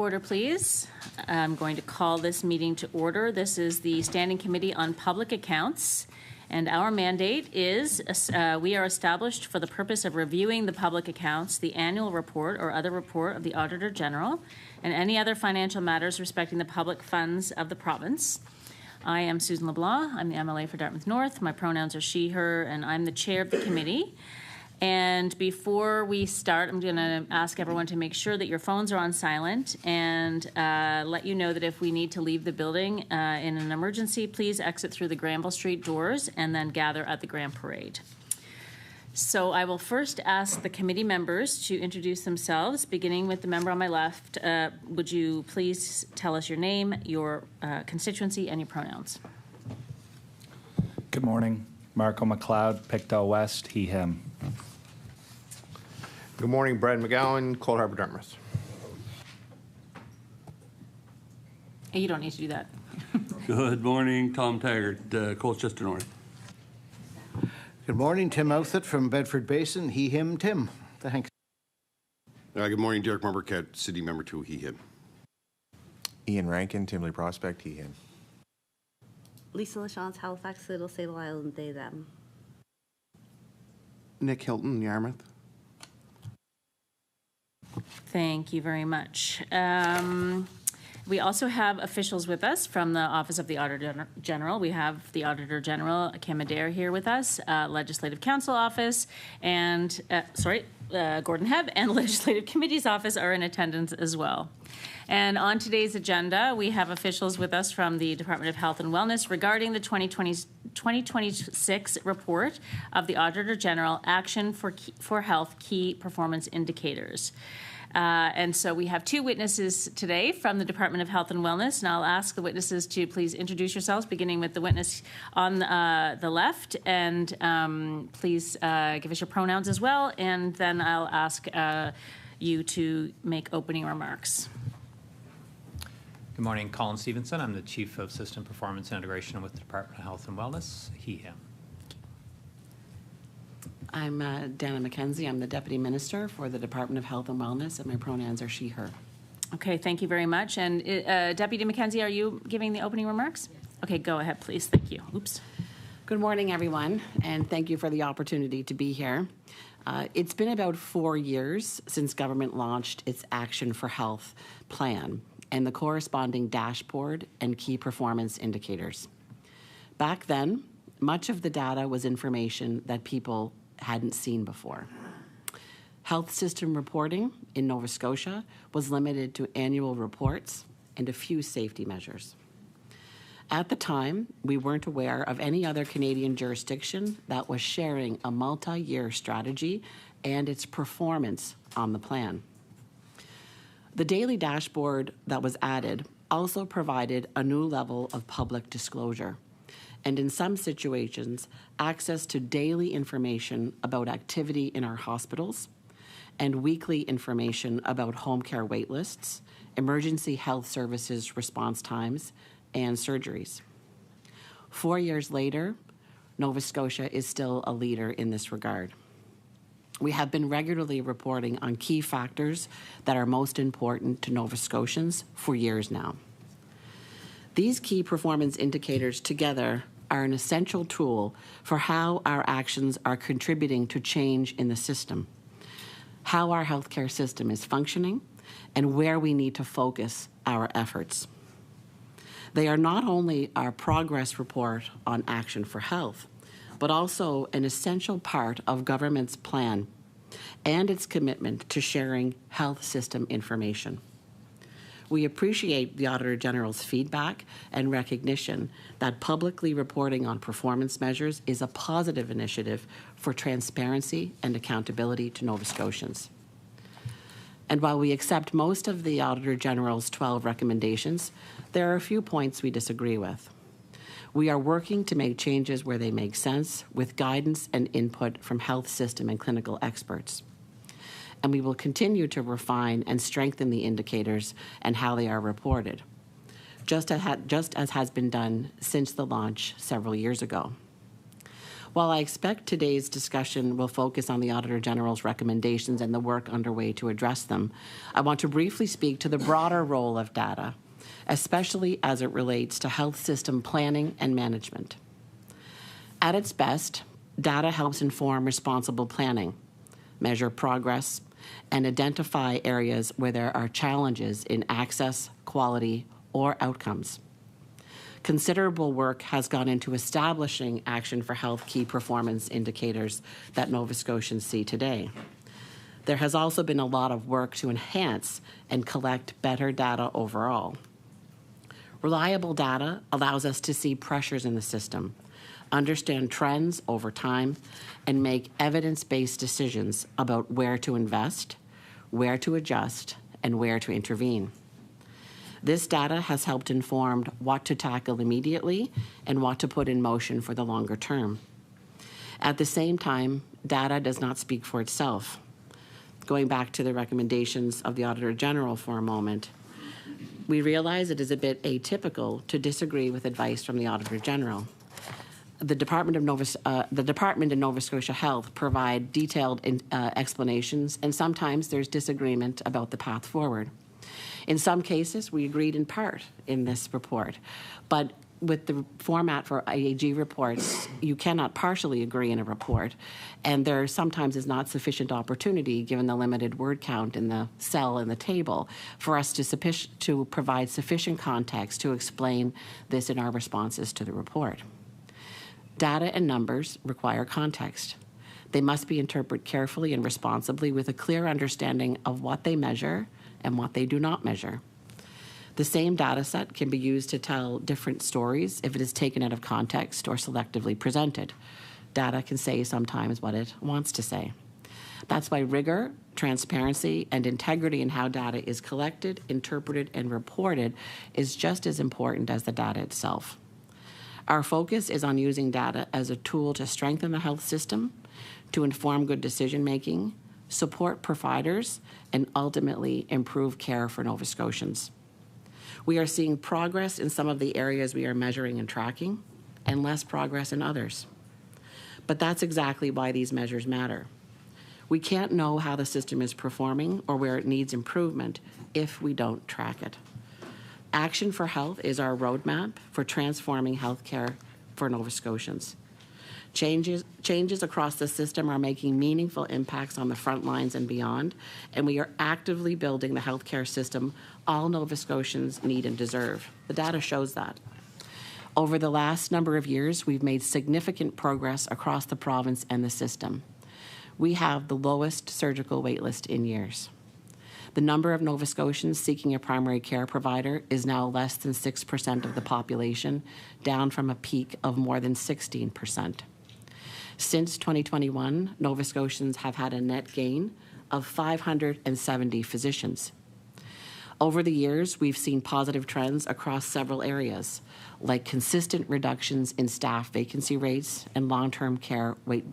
order, please. I'm going to call this meeting to order. This is the Standing Committee on Public Accounts, and our mandate is we are established for the purpose of reviewing the public accounts, the annual report or other report of the Auditor General, and any other financial matters respecting the public funds of the province. I am Susan LeBlanc. I'm the MLA for Dartmouth North. My pronouns are she, her, and I'm the chair of the committee. And before we start, I'm going to ask everyone to make sure that your phones are on silent and let you know that if we need to leave the building in an emergency, please exit through the Granville Street doors and then gather at the Grand Parade. So I will first ask the committee members to introduce themselves, beginning with the member on my left. Would you please tell us your name, your constituency, and your pronouns? Good morning. Marco McLeod, Pictou West, he, him. Good morning, Brad McGowan, Cold Harbor, Dartmouth. You don't need to do that. Good morning, Tom Taggart, Colchester North. Good morning, Tim Outfit from Bedford Basin, he, him, Tim. Thanks. Good morning, Derek Mumbercat, City Member 2, he, him. Ian Rankin, Timley Prospect, he, him. Lisa LaChance, Halifax, Little Sable Island, they, them. Nick Hilton, Yarmouth. Thank you very much. We also have officials with us from the Office of the Auditor General. We have the Auditor General, Kim Adair, here with us, Legislative Council Office, and, Gordon Hebb and Legislative Committee's Office are in attendance as well. And on today's agenda, we have officials with us from the Department of Health and Wellness regarding the 2026 report of the Auditor General, Action for Health Key Performance Indicators. And so we have two witnesses today from the Department of Health and Wellness, and I'll ask the witnesses to please introduce yourselves, beginning with the witness on the left, and please give us your pronouns as well, and then I'll ask you to make opening remarks. Good morning, Colin Stevenson. I'm the Chief of System Performance and Integration with the Department of Health and Wellness, he, him. I'm Dana MacKenzie. I'm the Deputy Minister for the Department of Health and Wellness, and my pronouns are she, her. Okay, thank you very much. And Deputy MacKenzie, are you giving the opening remarks? Yes. Okay, go ahead, please. Thank you. Oops. Good morning, everyone, and thank you for the opportunity to be here. It's been about 4 years since government launched its Action for Health plan and the corresponding dashboard and key performance indicators. Back then, much of the data was information that people hadn't seen before. Health system reporting in Nova Scotia was limited to annual reports and a few safety measures. At the time, we weren't aware of any other Canadian jurisdiction that was sharing a multi-year strategy and its performance on the plan. The daily dashboard that was added also provided a new level of public disclosure, and in some situations, access to daily information about activity in our hospitals and weekly information about home care waitlists, emergency health services response times, and surgeries. 4 years later, Nova Scotia is still a leader in this regard. We have been regularly reporting on key factors that are most important to Nova Scotians for years now. These key performance indicators together are an essential tool for how our actions are contributing to change in the system, how our healthcare system is functioning, and where we need to focus our efforts. They are not only our progress report on Action for Health, but also an essential part of government's plan and its commitment to sharing health system information. We appreciate the Auditor General's feedback and recognition that publicly reporting on performance measures is a positive initiative for transparency and accountability to Nova Scotians. And while we accept most of the Auditor General's 12 recommendations, there are a few points we disagree with. We are working to make changes where they make sense with guidance and input from health system and clinical experts. And we will continue to refine and strengthen the indicators and how they are reported, just as has been done since the launch several years ago. While I expect today's discussion will focus on the Auditor General's recommendations and the work underway to address them, I want to briefly speak to the broader role of data, especially as it relates to health system planning and management. At its best, data helps inform responsible planning, measure progress, and identify areas where there are challenges in access, quality, or outcomes. Considerable work has gone into establishing Action for Health key performance indicators that Nova Scotians see today. There has also been a lot of work to enhance and collect better data overall. Reliable data allows us to see pressures in the system, understand trends over time, and make evidence-based decisions about where to invest, where to adjust, and where to intervene. This data has helped inform what to tackle immediately and what to put in motion for the longer term. At the same time, data does not speak for itself. Going back to the recommendations of the Auditor General for a moment, we realize it is a bit atypical to disagree with advice from the Auditor General. The Department and Nova Scotia Health provide detailed explanations, and sometimes there's disagreement about the path forward. In some cases, we agreed in part in this report, but with the format for IAG reports, you cannot partially agree in a report, and there sometimes is not sufficient opportunity, given the limited word count in the cell in the table, for us to provide sufficient context to explain this in our responses to the report. Data and numbers require context. They must be interpreted carefully and responsibly with a clear understanding of what they measure and what they do not measure. The same data set can be used to tell different stories if it is taken out of context or selectively presented. Data can say sometimes what it wants to say. That's why rigor, transparency, and integrity in how data is collected, interpreted, and reported is just as important as the data itself. Our focus is on using data as a tool to strengthen the health system, to inform good decision-making, support providers, and ultimately improve care for Nova Scotians. We are seeing progress in some of the areas we are measuring and tracking, and less progress in others. But that's exactly why these measures matter. We can't know how the system is performing or where it needs improvement if we don't track it. Action for Health is our roadmap for transforming healthcare for Nova Scotians. Changes across the system are making meaningful impacts on the front lines and beyond, and we are actively building the healthcare system all Nova Scotians need and deserve. The data shows that. Over the last number of years, we've made significant progress across the province and the system. We have the lowest surgical waitlist in years. The number of Nova Scotians seeking a primary care provider is now less than 6% of the population, down from a peak of more than 16%. Since 2021, Nova Scotians have had a net gain of 570 physicians. Over the years, we've seen positive trends across several areas, like consistent reductions in staff vacancy rates and long-term care wait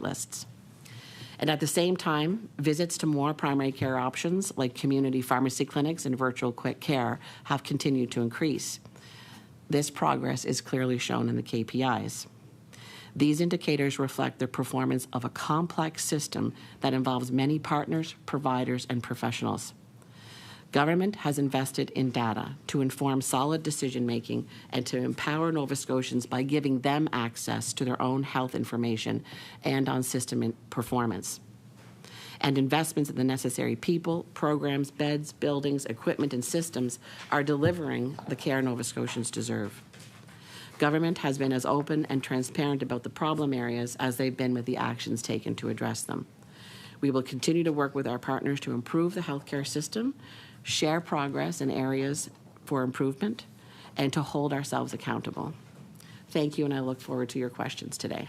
lists. And at the same time, visits to more primary care options like community pharmacy clinics and virtual quick care have continued to increase. This progress is clearly shown in the KPIs. These indicators reflect the performance of a complex system that involves many partners, providers, and professionals. Government has invested in data to inform solid decision-making and to empower Nova Scotians by giving them access to their own health information and on system performance. And investments in the necessary people, programs, beds, buildings, equipment, and systems are delivering the care Nova Scotians deserve. Government has been as open and transparent about the problem areas as they've been with the actions taken to address them. We will continue to work with our partners to improve the healthcare system, share progress in areas for improvement, and to hold ourselves accountable. Thank you, and I look forward to your questions today.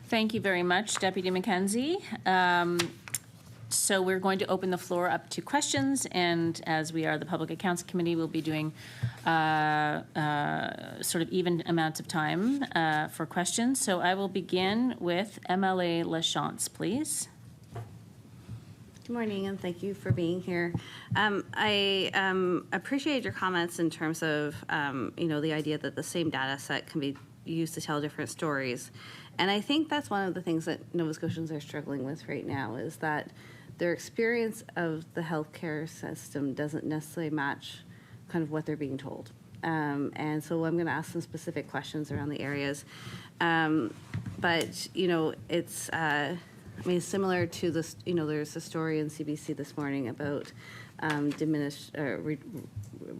Thank you very much, Deputy MacKenzie. So we're going to open the floor up to questions, and as we are the Public Accounts Committee, we'll be doing sort of even amounts of time for questions. So I will begin with MLA Lachance, please. Good morning, and thank you for being here. I appreciate your comments in terms of, the idea that the same data set can be used to tell different stories. And I think that's one of the things that Nova Scotians are struggling with right now, is that their experience of the healthcare system doesn't necessarily match kind of what they're being told. And so I'm going to ask some specific questions around the areas. But, you know, it's, I mean, similar to this, you know, there's a story in CBC this morning about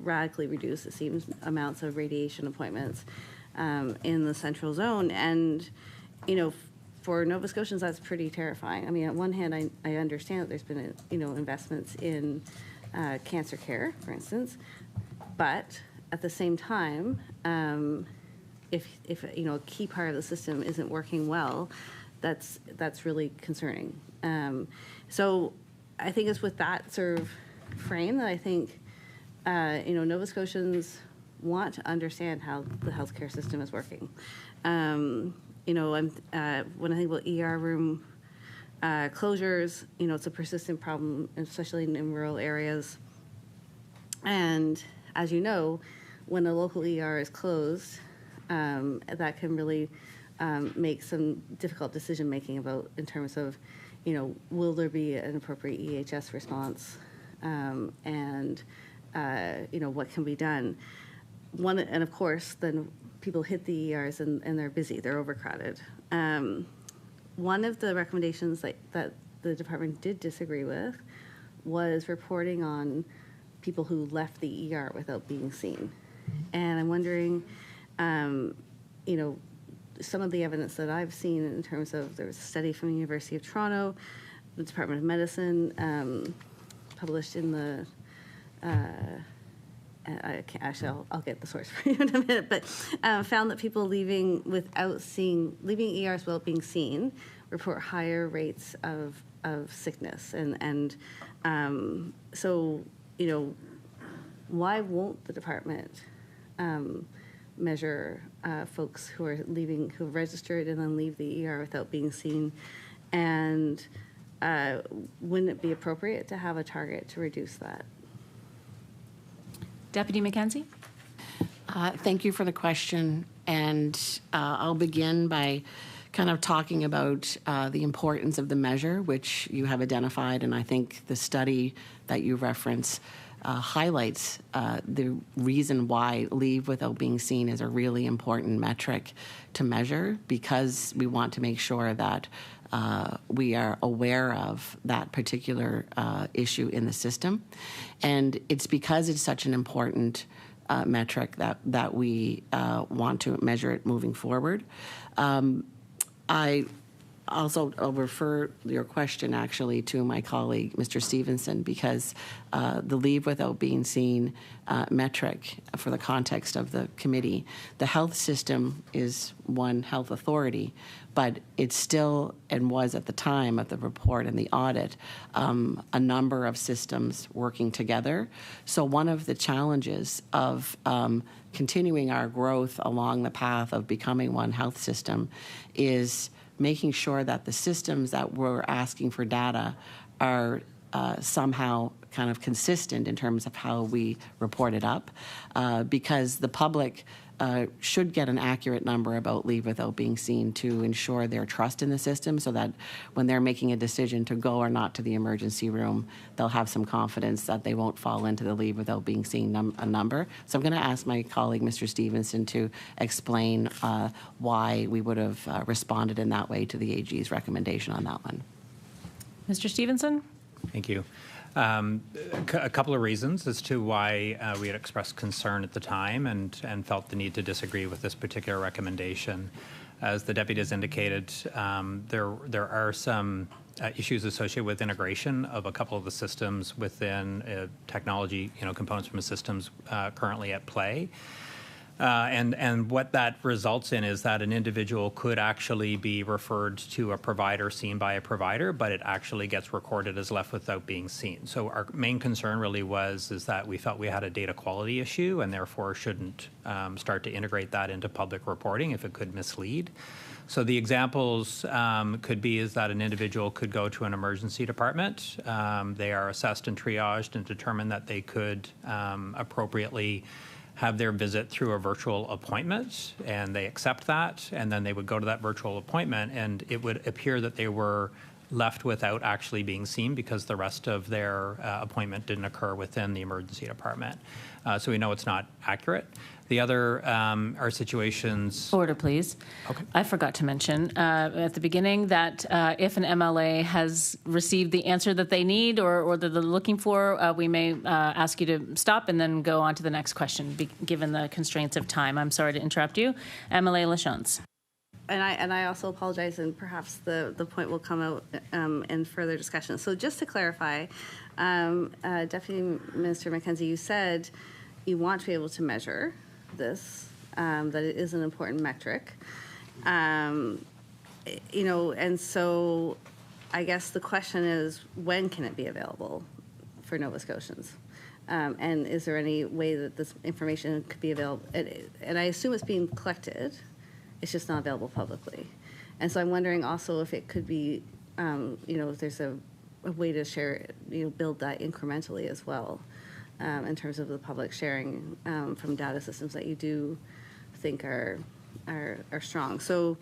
radically reduced, it seems, amounts of radiation appointments in the central zone. And, you know, for Nova Scotians, that's pretty terrifying. I mean, on one hand, I understand that there's been, you know, investments in cancer care, for instance, but at the same time, if you know, a key part of the system isn't working well, that's really concerning. So I think it's with that sort of frame that I think you know, Nova Scotians want to understand how the healthcare system is working. You know, when I think about ER room closures, you know, it's a persistent problem, especially in rural areas. And as you know, when a local ER is closed, that can really make some difficult decision making about, in terms of, you know, will there be an appropriate EHS response, and you know, what can be done. And of course, then people hit the ERs and they're busy, they're overcrowded. One of the recommendations that the department did disagree with was reporting on people who left the ER without being seen. And I'm wondering, you know, some of the evidence that I've seen in terms of, there was a study from the University of Toronto, the Department of Medicine, published in the, I'll get the source for you in a minute, but found that people leaving ERs without being seen report higher rates of sickness. And so, you know, why won't the department measure folks who are leaving, who have registered and then leave the ER without being seen? And wouldn't it be appropriate to have a target to reduce that? Deputy MacKenzie? Thank you for the question. And I'll begin by kind of talking about the importance of the measure, which you have identified. And I think the study that you reference highlights the reason why leave without being seen is a really important metric to measure, because we want to make sure that we are aware of that particular issue in the system. And it's because it's such an important metric that we want to measure it moving forward. I'll refer your question actually to my colleague, Mr. Stevenson, because the leave without being seen metric for the context of the committee, the health system is one health authority, but it's still, and was at the time of the report and the audit, a number of systems working together. So one of the challenges of continuing our growth along the path of becoming one health system is making sure that the systems that we're asking for data are somehow kind of consistent in terms of how we report it up, because the public should get an accurate number about leave without being seen to ensure their trust in the system, so that when they're making a decision to go or not to the emergency room, they'll have some confidence that they won't fall into the leave without being seen a number. So I'm going to ask my colleague, Mr. Stevenson, to explain why we would have responded in that way to the AG's recommendation on that one. Mr. Stevenson? Thank you. A couple of reasons as to why we had expressed concern at the time and felt the need to disagree with this particular recommendation. As the deputy has indicated, there are some issues associated with integration of a couple of the systems within technology, components from the systems currently at play. And what that results in is that an individual could actually be referred to a provider, seen by a provider, but it actually gets recorded as left without being seen. So our main concern really is that we felt we had a data quality issue and therefore shouldn't start to integrate that into public reporting if it could mislead. So the examples could be is that an individual could go to an emergency department. They are assessed and triaged and determined that they could appropriately have their visit through a virtual appointment, and they accept that, and then they would go to that virtual appointment, and it would appear that they were left without actually being seen because the rest of their appointment didn't occur within the emergency department. So we know it's not accurate. The other are situations. Order, please. Okay. I forgot to mention at the beginning that if an MLA has received the answer that they need or that they're looking for, we may ask you to stop and then go on to the next question, given the constraints of time. I'm sorry to interrupt you. MLA Lachance. And I also apologize, and perhaps the point will come out in further discussion. So just to clarify, Deputy Minister MacKenzie, you said you want to be able to measure this, that it is an important metric. And so I guess the question is, when can it be available for Nova Scotians? And is there any way that this information could be available? And I assume it's being collected. It's just not available publicly. And so I'm wondering also if it could be, if there's a way to share it, build that incrementally as well, in terms of the public sharing from data systems that you do think are strong. So,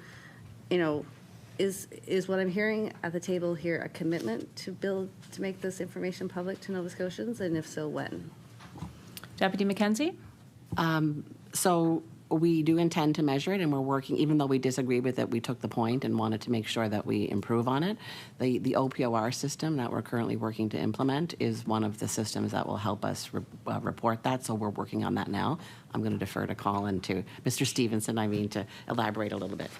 is what I'm hearing at the table here a commitment to make this information public to Nova Scotians, and if so, when? Deputy MacKenzie? So we do intend to measure it, and we're working, even though we disagree with it, we took the point and wanted to make sure that we improve on it. The OPOR system that we're currently working to implement is one of the systems that will help us report that, so we're working on that now. I'm going to defer to Colin, to Mr. Stevenson, to elaborate a little bit.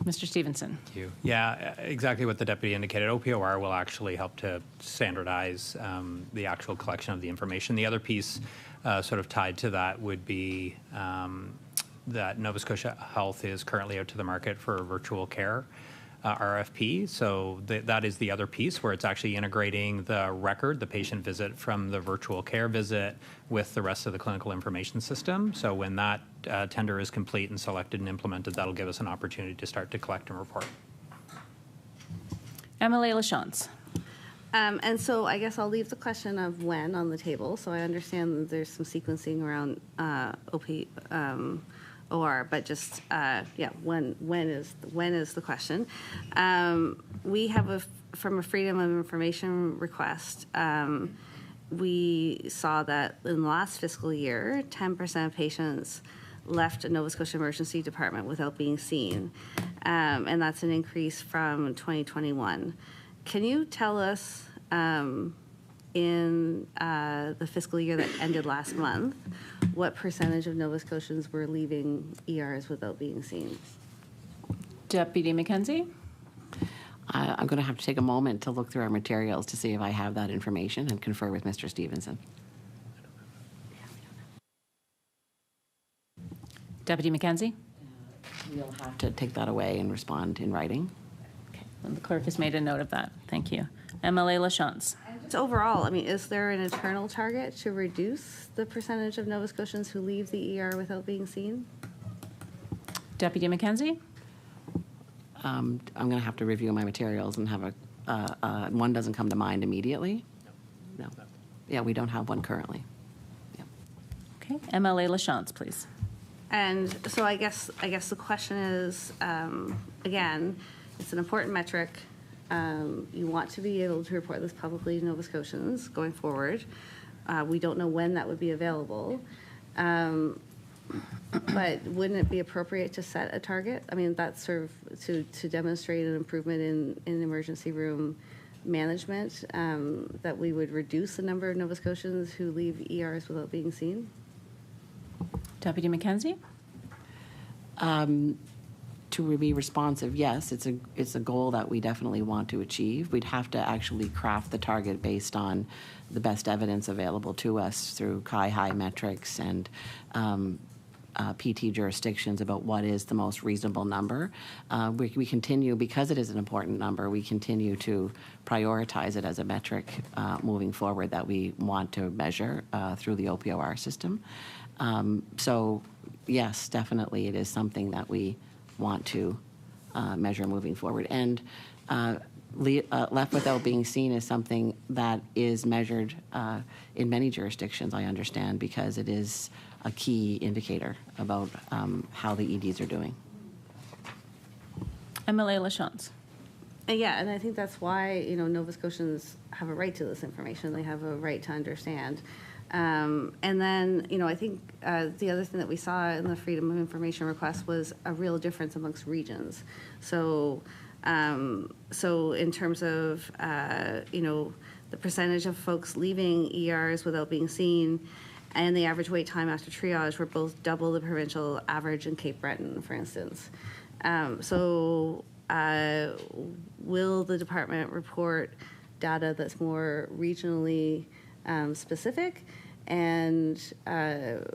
Mr. Stevenson. Thank you. Yeah, exactly what the deputy indicated. OPOR will actually help to standardize the actual collection of the information. The other piece sort of tied to that would be that Nova Scotia Health is currently out to the market for virtual care RFP. So that is the other piece where it's actually integrating the record, the patient visit from the virtual care visit with the rest of the clinical information system. So when that tender is complete and selected and implemented, that'll give us an opportunity to start to collect and report. MLA Lachance. And so I guess I'll leave the question of when on the table. So I understand that there's some sequencing around OR, but just when is the question? We have from a Freedom of Information request. We saw that in the last fiscal year, 10% of patients left a Nova Scotia Emergency Department without being seen, and that's an increase from 2021. Can you tell us, in the fiscal year that ended last month, what percentage of Nova Scotians were leaving ERs without being seen? Deputy MacKenzie? I'm going to have to take a moment to look through our materials to see if I have that information and confer with Mr. Stevenson. Deputy MacKenzie? We'll have to take that away and respond in writing. Okay. And the clerk has made a note of that. Thank you. MLA Lachance. So overall, is there an internal target to reduce the percentage of Nova Scotians who leave the ER without being seen? Deputy MacKenzie? I'm going to have to review my materials and have one doesn't come to mind immediately. No. Yeah, we don't have one currently. Yeah. Okay. MLA Lachance, please. And so I guess the question is, again, it's an important metric. You want to be able to report this publicly to Nova Scotians going forward. We don't know when that would be available. But wouldn't it be appropriate to set a target? That's sort of to demonstrate an improvement in emergency room management, that we would reduce the number of Nova Scotians who leave ERs without being seen? Deputy MacKenzie? To be responsive, yes, it's a goal that we definitely want to achieve. We'd have to actually craft the target based on the best evidence available to us through CI-high metrics and PT jurisdictions about what is the most reasonable number. We continue, because it is an important number, we continue to prioritize it as a metric moving forward that we want to measure through the OPOR system. So yes, definitely it is something that we want to measure moving forward. And left without being seen is something that is measured in many jurisdictions, I understand, because it is a key indicator about how the EDs are doing. MLA LaChance. Yeah, and I think that's why, Nova Scotians have a right to this information. They have a right to understand. And then, I think the other thing that we saw in the Freedom of Information request was a real difference amongst regions. So, in terms of, the percentage of folks leaving ERs without being seen and the average wait time after triage were both double the provincial average in Cape Breton, for instance. Will the department report data that's more regionally specific? And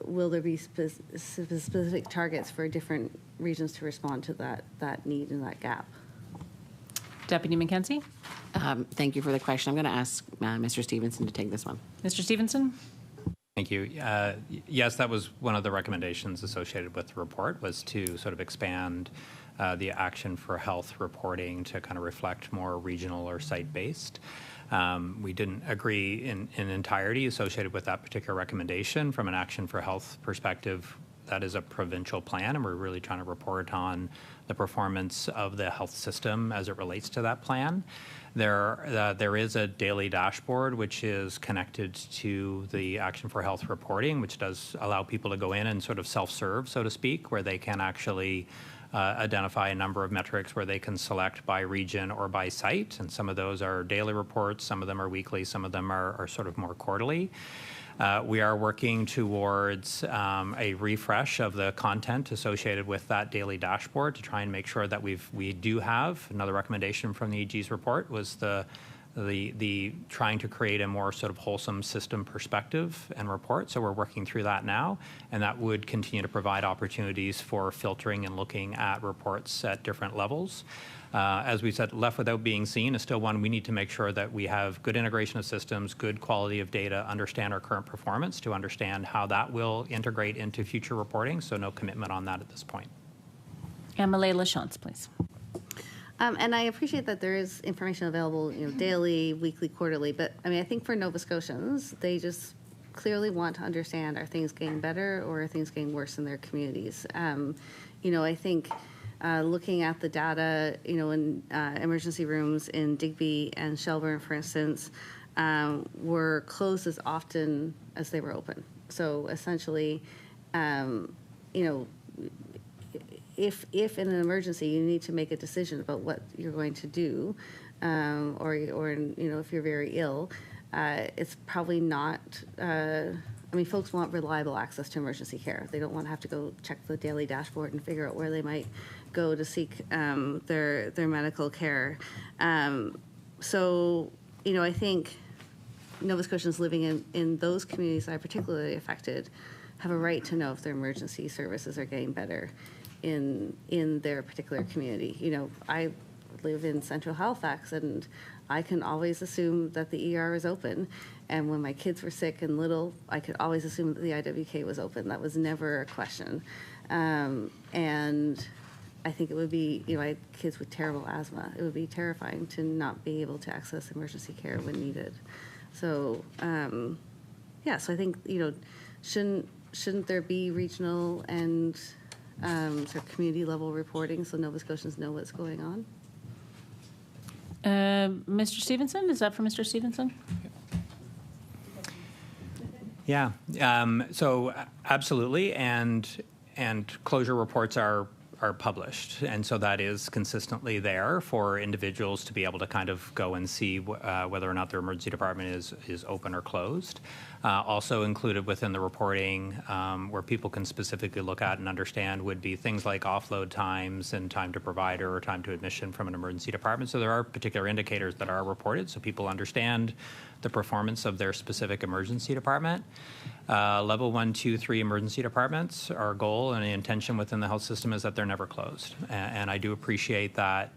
will there be specific targets for different regions to respond to that need and that gap? Deputy MacKenzie. Thank you for the question. I'm going to ask Mr. Stevenson to take this one. Mr. Stevenson. Thank you. Yes, that was one of the recommendations associated with the report, was to sort of expand the action for health reporting to kind of reflect more regional or site-based. We didn't agree in entirety associated with that particular recommendation. From an action for health perspective, that is a provincial plan, and we're really trying to report on the performance of the health system as it relates to that plan. There is a daily dashboard which is connected to the Action for Health reporting, which does allow people to go in and sort of self-serve, so to speak, where they can actually identify a number of metrics where they can select by region or by site. And some of those are daily reports, some of them are weekly, some of them are sort of more quarterly. We are working towards a refresh of the content associated with that daily dashboard to try and make sure that we do have. Another recommendation from the EG's report was the trying to create a more sort of wholesome system perspective and report. So we're working through that now, and that would continue to provide opportunities for filtering and looking at reports at different levels. As we said, left without being seen is still one. We need to make sure that we have good integration of systems, good quality of data, understand our current performance to understand how that will integrate into future reporting. So no commitment on that at this point. MLA LaChance, please. And I appreciate that there is information available, daily, weekly, quarterly. But I think for Nova Scotians, they just clearly want to understand: are things getting better or are things getting worse in their communities? I think looking at the data, in emergency rooms in Digby and Shelburne, for instance, were closed as often as they were open. So essentially, if in an emergency you need to make a decision about what you're going to do, or if you're very ill, it's probably not. Folks want reliable access to emergency care. They don't want to have to go check the daily dashboard and figure out where they might go to seek their medical care. So I think Nova Scotians living in those communities that are particularly affected have a right to know if their emergency services are getting better in their particular community. I live in Central Halifax, and I can always assume that the ER is open. And when my kids were sick and little, I could always assume that the IWK was open. That was never a question. And I think it would be, I had kids with terrible asthma. It would be terrifying to not be able to access emergency care when needed. So, so I think, shouldn't there be regional and sort of community level reporting so Nova Scotians know what's going on? Mr. Stevenson, is that for Mr. Stevenson? Yeah, so absolutely, and closure reports are published, and so that is consistently there for individuals to be able to kind of go and see whether or not their emergency department is open or closed. Also included within the reporting, where people can specifically look at and understand, would be things like offload times and time to provider or time to admission from an emergency department. So there are particular indicators that are reported so people understand the performance of their specific emergency department. Level 1, 2, 3 emergency departments, our goal and the intention within the health system is that they're never closed. And I do appreciate that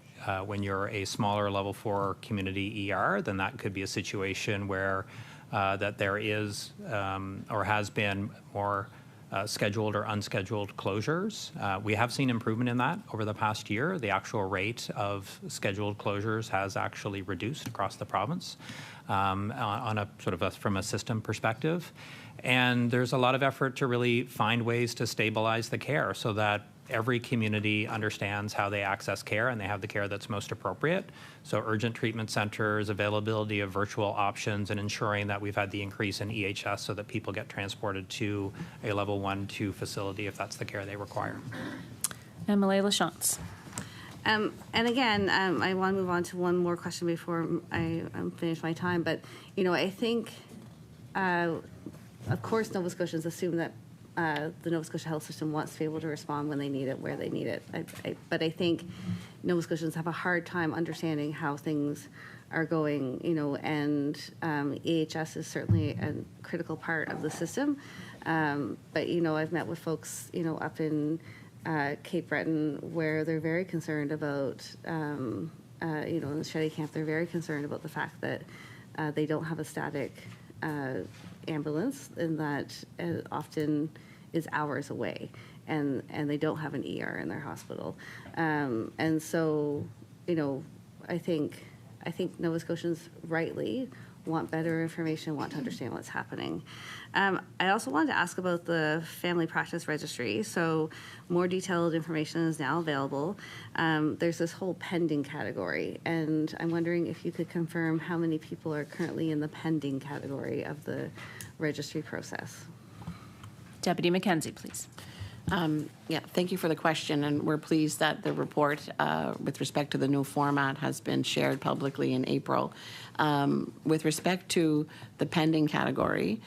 when you're a smaller level 4 community ER, then that could be a situation where that there is or has been more scheduled or unscheduled closures. We have seen improvement in that over the past year. The actual rate of scheduled closures has actually reduced across the province on a sort of from a system perspective. And there's a lot of effort to really find ways to stabilize the care so that every community understands how they access care and they have the care that's most appropriate. So urgent treatment centers, availability of virtual options, and ensuring that we've had the increase in EHS so that people get transported to a level 1-2 facility if that's the care they require. Emily Lachance. And again, I want to move on to one more question before I finish my time. But, you know, I think, of course, Nova Scotians assume that the Nova Scotia health system wants to be able to respond when they need it, where they need it. But I think Nova Scotians have a hard time understanding how things are going, you know, and EHS is certainly a critical part of the system. But, you know, I've met with folks, you know, up in Cape Breton where they're very concerned about, you know, in the Shetty camp, they're very concerned about the fact that they don't have a static ambulance, and that often is hours away, and they don't have an ER in their hospital, and so, you know, I think Nova Scotians rightly want better information, want to understand what's happening. I also wanted to ask about the family practice registry. So more detailed information is now available. There's this whole pending category, and I'm wondering if you could confirm how many people are currently in the pending category of the registry process. Deputy MacKenzie, please. Yeah, thank you for the question, and we're pleased that the report with respect to the new format has been shared publicly in April. With respect to the pending category,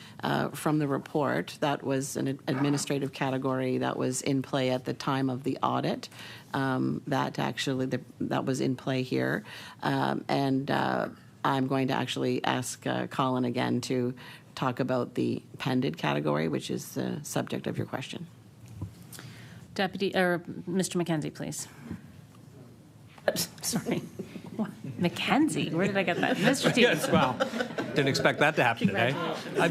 from the report, that was an administrative category that was in play at the time of the audit. That was in play here, and I'm going to actually ask Colin again to talk about the pended category, which is the subject of your question. Mr. MacKenzie, please. Sorry. MacKenzie? Where did I get that? Mr. Stevenson. Yes, well, didn't expect that to happen today. I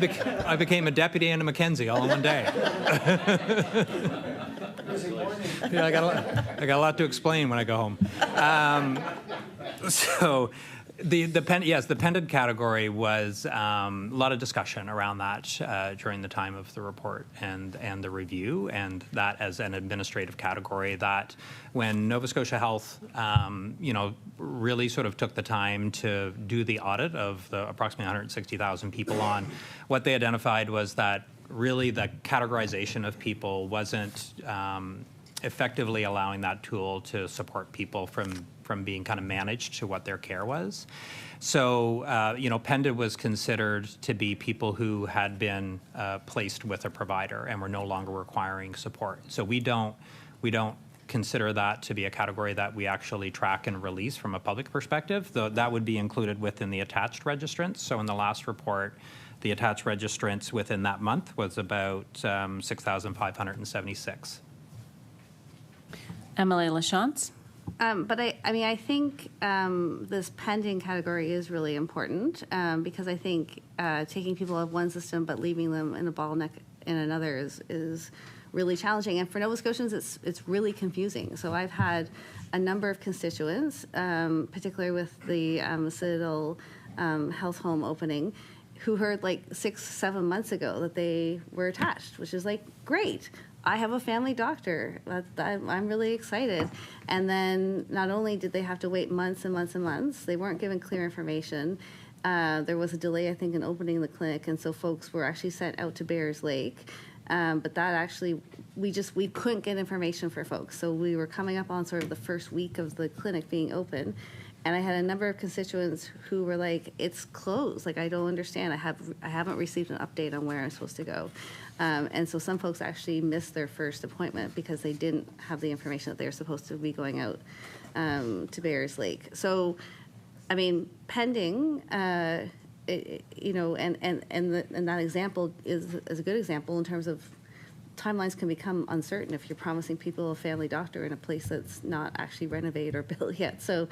became a deputy and a MacKenzie all in one day. Yeah, I got a lot to explain when I go home. So the pended category was a lot of discussion around that during the time of the report and the review, and that as an administrative category, that when Nova Scotia Health really sort of took the time to do the audit of the approximately 160,000 people on, what they identified was that really the categorization of people wasn't effectively allowing that tool to support people from being kind of managed to what their care was. So, pended was considered to be people who had been placed with a provider and were no longer requiring support. So we don't consider that to be a category that we actually track and release from a public perspective, though that would be included within the attached registrants. So in the last report, the attached registrants within that month was about 6,576. Emily Lachance. But I think this pending category is really important because I think taking people out of one system but leaving them in a bottleneck in another is really challenging. And for Nova Scotians, it's really confusing. So I've had a number of constituents, particularly with the Citadel Health Home opening, who heard like 6-7 months ago that they were attached, which is like, great. I have a family doctor. I'm really excited. And then not only did they have to wait months and months and months, they weren't given clear information. There was a delay, I think, in opening the clinic, and so folks were actually sent out to Bears Lake. But that actually, we couldn't get information for folks. So we were coming up on sort of the first week of the clinic being open. And I had a number of constituents who were like, it's closed. Like, I don't understand. I haven't received an update on where I'm supposed to go. And so some folks actually missed their first appointment because they didn't have the information that they were supposed to be going out to Bears Lake. So, I mean, pending, and that example is a good example in terms of timelines can become uncertain if you're promising people a family doctor in a place that's not actually renovated or built yet. So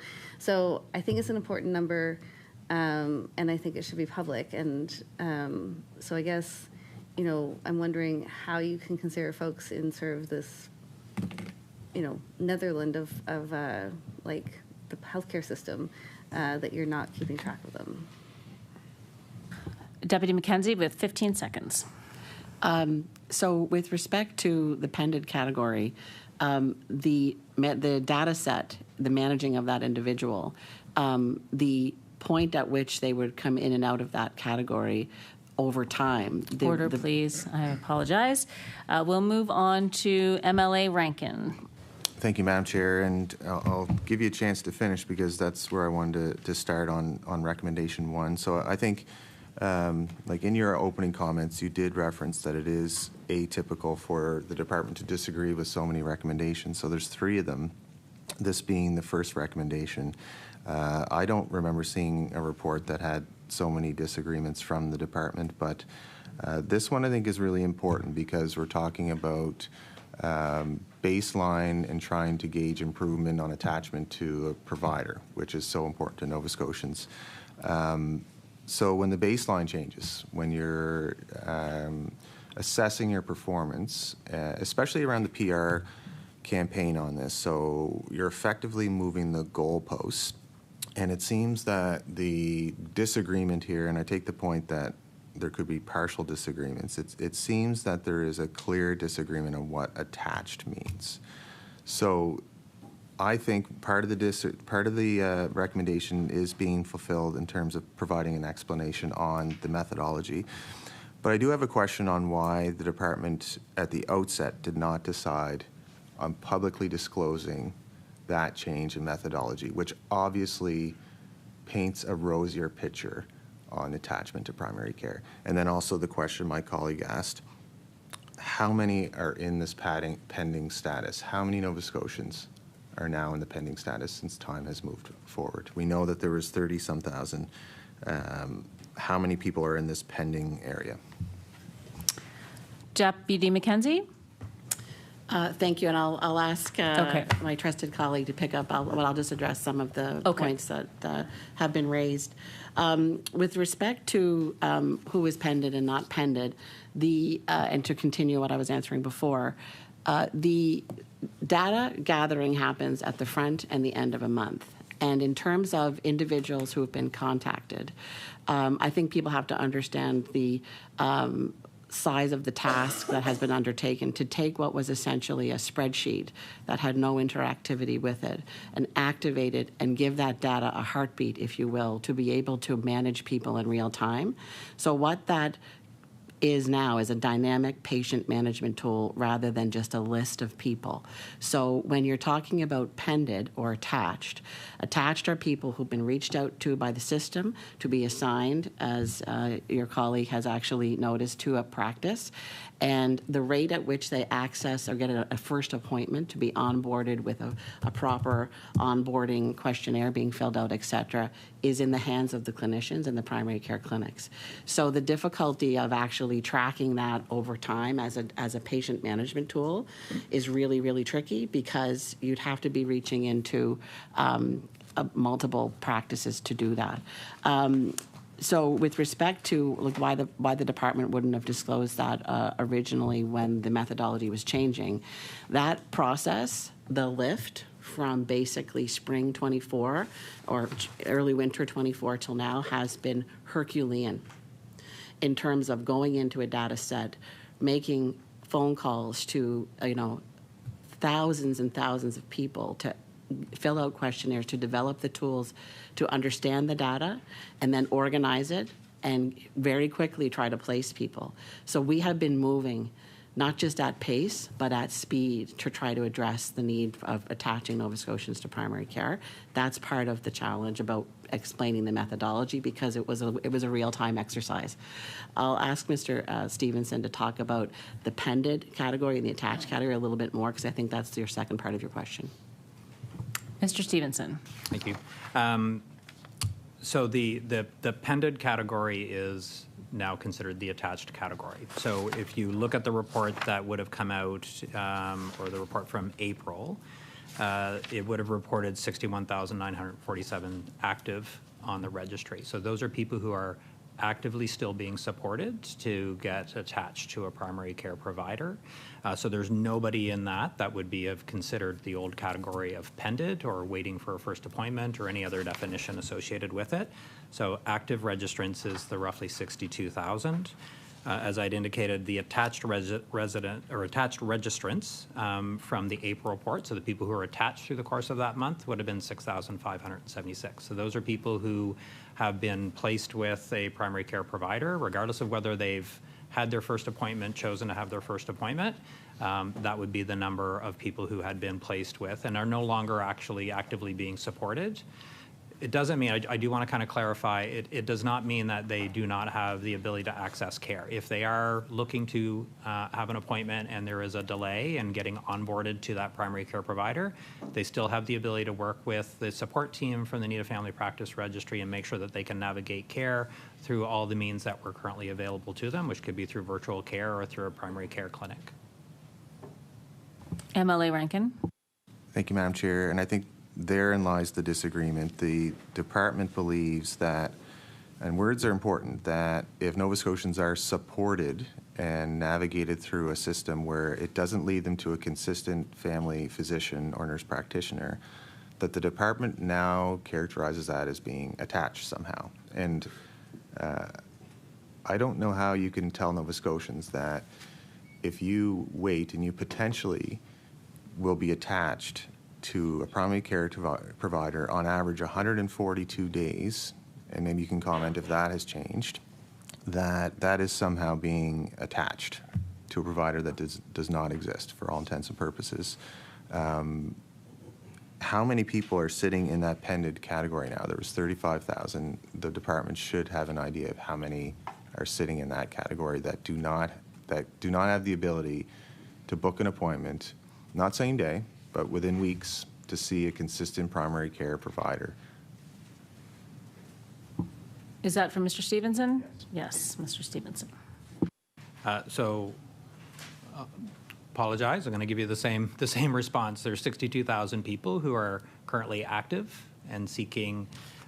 I think it's an important number, and I think it should be public. And so I guess, I'm wondering how you can consider folks in sort of this, Netherland of like the healthcare system, that you're not keeping track of them. Deputy MacKenzie with 15 seconds. So with respect to the pended category, the data set, the managing of that individual, the point at which they would come in and out of that category over time. Order, please. I apologize. We'll move on to MLA Rankin. Thank you, Madam Chair, and I'll give you a chance to finish because that's where I wanted to start on recommendation 1. So I think, like in your opening comments, you did reference that it is atypical for the department to disagree with so many recommendations. So there's 3 of them, this being the first recommendation. I don't remember seeing a report that had so many disagreements from the department, but this one I think is really important because we're talking about baseline and trying to gauge improvement on attachment to a provider, which is so important to Nova Scotians. So when the baseline changes, when you're assessing your performance, especially around the PR campaign on this, so you're effectively moving the goalposts. And it seems that the disagreement here, and I take the point that there could be partial disagreements, it seems that there is a clear disagreement on what attached means. So I think part of the recommendation is being fulfilled in terms of providing an explanation on the methodology. But I do have a question on why the department at the outset did not decide on publicly disclosing that change in methodology, which obviously paints a rosier picture on attachment to primary care. And then also the question my colleague asked, how many are in this pending status? How many Nova Scotians are now in the pending status since time has moved forward? We know that there was 30-some thousand. How many people are in this pending area? Deputy MacKenzie? Thank you, and I'll ask my trusted colleague to pick up. I'll just address some of the points that have been raised. With respect to who is pended and not pended, and to continue what I was answering before, the data gathering happens at the front and the end of a month. And in terms of individuals who have been contacted, I think people have to understand the size of the task that has been undertaken to take what was essentially a spreadsheet that had no interactivity with it and activate it and give that data a heartbeat, if you will, to be able to manage people in real time. So what that is now is a dynamic patient management tool rather than just a list of people. So when you're talking about pended or attached are people who've been reached out to by the system to be assigned, as your colleague has actually noticed, to a practice. And the rate at which they access or get a first appointment to be onboarded with a proper onboarding questionnaire being filled out, et cetera, is in the hands of the clinicians and the primary care clinics. So the difficulty of actually tracking that over time as a patient management tool is really, really tricky because you'd have to be reaching into multiple practices to do that. So with respect to why the department wouldn't have disclosed that originally when the methodology was changing, that process, the lift from basically spring 24 or early winter 24 till now has been Herculean in terms of going into a data set, making phone calls to thousands and thousands of people to fill out questionnaires, to develop the tools to understand the data and then organize it and very quickly try to place people. So we have been moving not just at pace, but at speed to try to address the need of attaching Nova Scotians to primary care. That's part of the challenge about explaining the methodology because it was a real-time exercise. I'll ask Mr. Stevenson to talk about the pended category and the attached category a little bit more because I think that's your second part of your question. Mr. Stevenson. Thank you. So the pended category is now considered the attached category. So if you look at the report that would have come out, or the report from April, it would have reported 61,947 active on the registry. So those are people who are actively still being supported to get attached to a primary care provider. So there's nobody in that would be considered the old category of pended or waiting for a first appointment or any other definition associated with it. So active registrants is the roughly 62,000. As I'd indicated, the attached attached registrants from the April report, so the people who are attached through the course of that month, would have been 6,576. So those are people who have been placed with a primary care provider, regardless of whether they've had their first appointment, chosen to have their first appointment. That would be the number of people who had been placed with and are no longer actually actively being supported. It doesn't mean, I do want to kind of clarify, it does not mean that they do not have the ability to access care. If they are looking to have an appointment and there is a delay in getting onboarded to that primary care provider, they still have the ability to work with the support team from the Need a Family Practice Registry and make sure that they can navigate care through all the means that were currently available to them, which could be through virtual care or through a primary care clinic. MLA Rankin. Thank you, Madam Chair. And I think therein lies the disagreement. The department believes that, and words are important, that if Nova Scotians are supported and navigated through a system where it doesn't lead them to a consistent family physician or nurse practitioner, that the department now characterizes that as being attached somehow. And I don't know how you can tell Nova Scotians that if you wait and you potentially will be attached to a primary care provider on average 142 days, and maybe you can comment if that has changed, that is somehow being attached to a provider that does not exist for all intents and purposes. How many people are sitting in that pended category now? There was 35,000. The department should have an idea of how many are sitting in that category that do not have the ability to book an appointment, not same day, but within weeks, to see a consistent primary care provider. Is that from Mr. Stevenson? Yes, Mr. Stevenson. Apologize, I'm going to give you the same response. There's 62,000 people who are currently active and seeking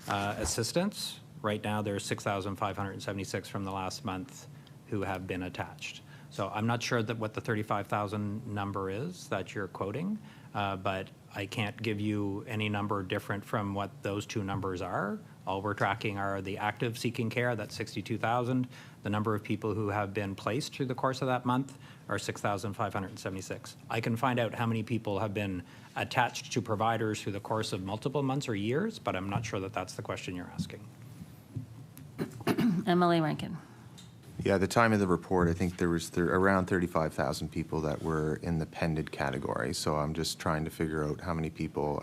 assistance. Right now, there's 6,576 from the last month who have been attached. So I'm not sure what the 35,000 number is that you're quoting, but I can't give you any number different from what those two numbers are. All we're tracking are the active seeking care, that's 62,000. The number of people who have been placed through the course of that month are 6,576. I can find out how many people have been attached to providers through the course of multiple months or years, but I'm not sure that that's the question you're asking. MLA Rankin. Yeah, at the time of the report, I think there was around 35,000 people that were in the pended category. So I'm just trying to figure out how many people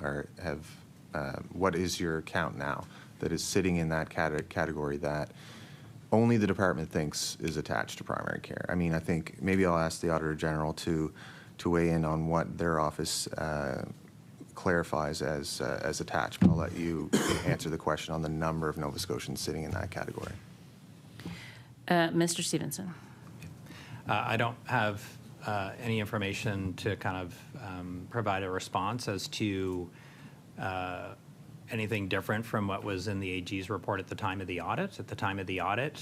what is your count now that is sitting in that category that only the department thinks is attached to primary care. I mean, I think maybe I'll ask the Auditor General to weigh in on what their office clarifies as attached, but I'll let you answer the question on the number of Nova Scotians sitting in that category. Mr. Stevenson. I don't have any information to kind of provide a response as to anything different from what was in the AG's report at the time of the audit. At the time of the audit,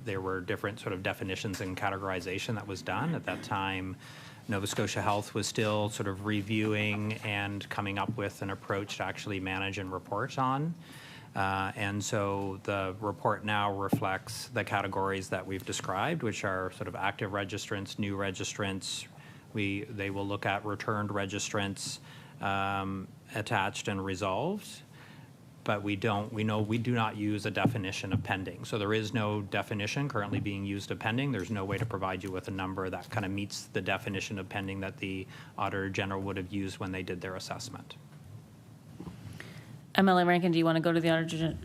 there were different sort of definitions and categorization that was done. At that time, Nova Scotia Health was still sort of reviewing and coming up with an approach to actually manage and report on. And so the report now reflects the categories that we've described, which are sort of active registrants, new registrants. They will look at returned registrants, attached and resolved, but we do not use a definition of pending. So there is no definition currently being used of pending. There's no way to provide you with a number that kind of meets the definition of pending that the Auditor General would have used when they did their assessment. MLA Rankin, do you want to go to the Auditor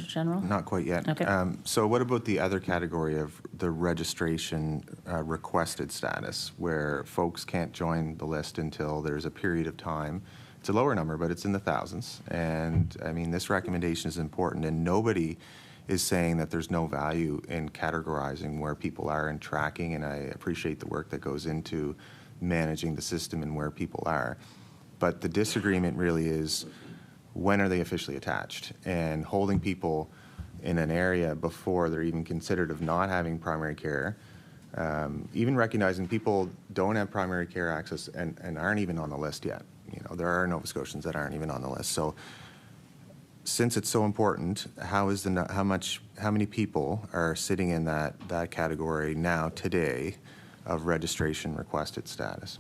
General? Not quite yet. Okay. So what about the other category of the registration requested status, where folks can't join the list until there's a period of time? It's a lower number, but it's in the thousands. And I mean, this recommendation is important, and nobody is saying that there's no value in categorizing where people are and tracking, and I appreciate the work that goes into managing the system and where people are. But the disagreement really is, when are they officially attached? And holding people in an area before they're even considered of not having primary care. Even recognizing people don't have primary care access and aren't even on the list yet. You know, there are Nova Scotians that aren't even on the list. So since it's so important, how many people are sitting in that category now today of registration requested status?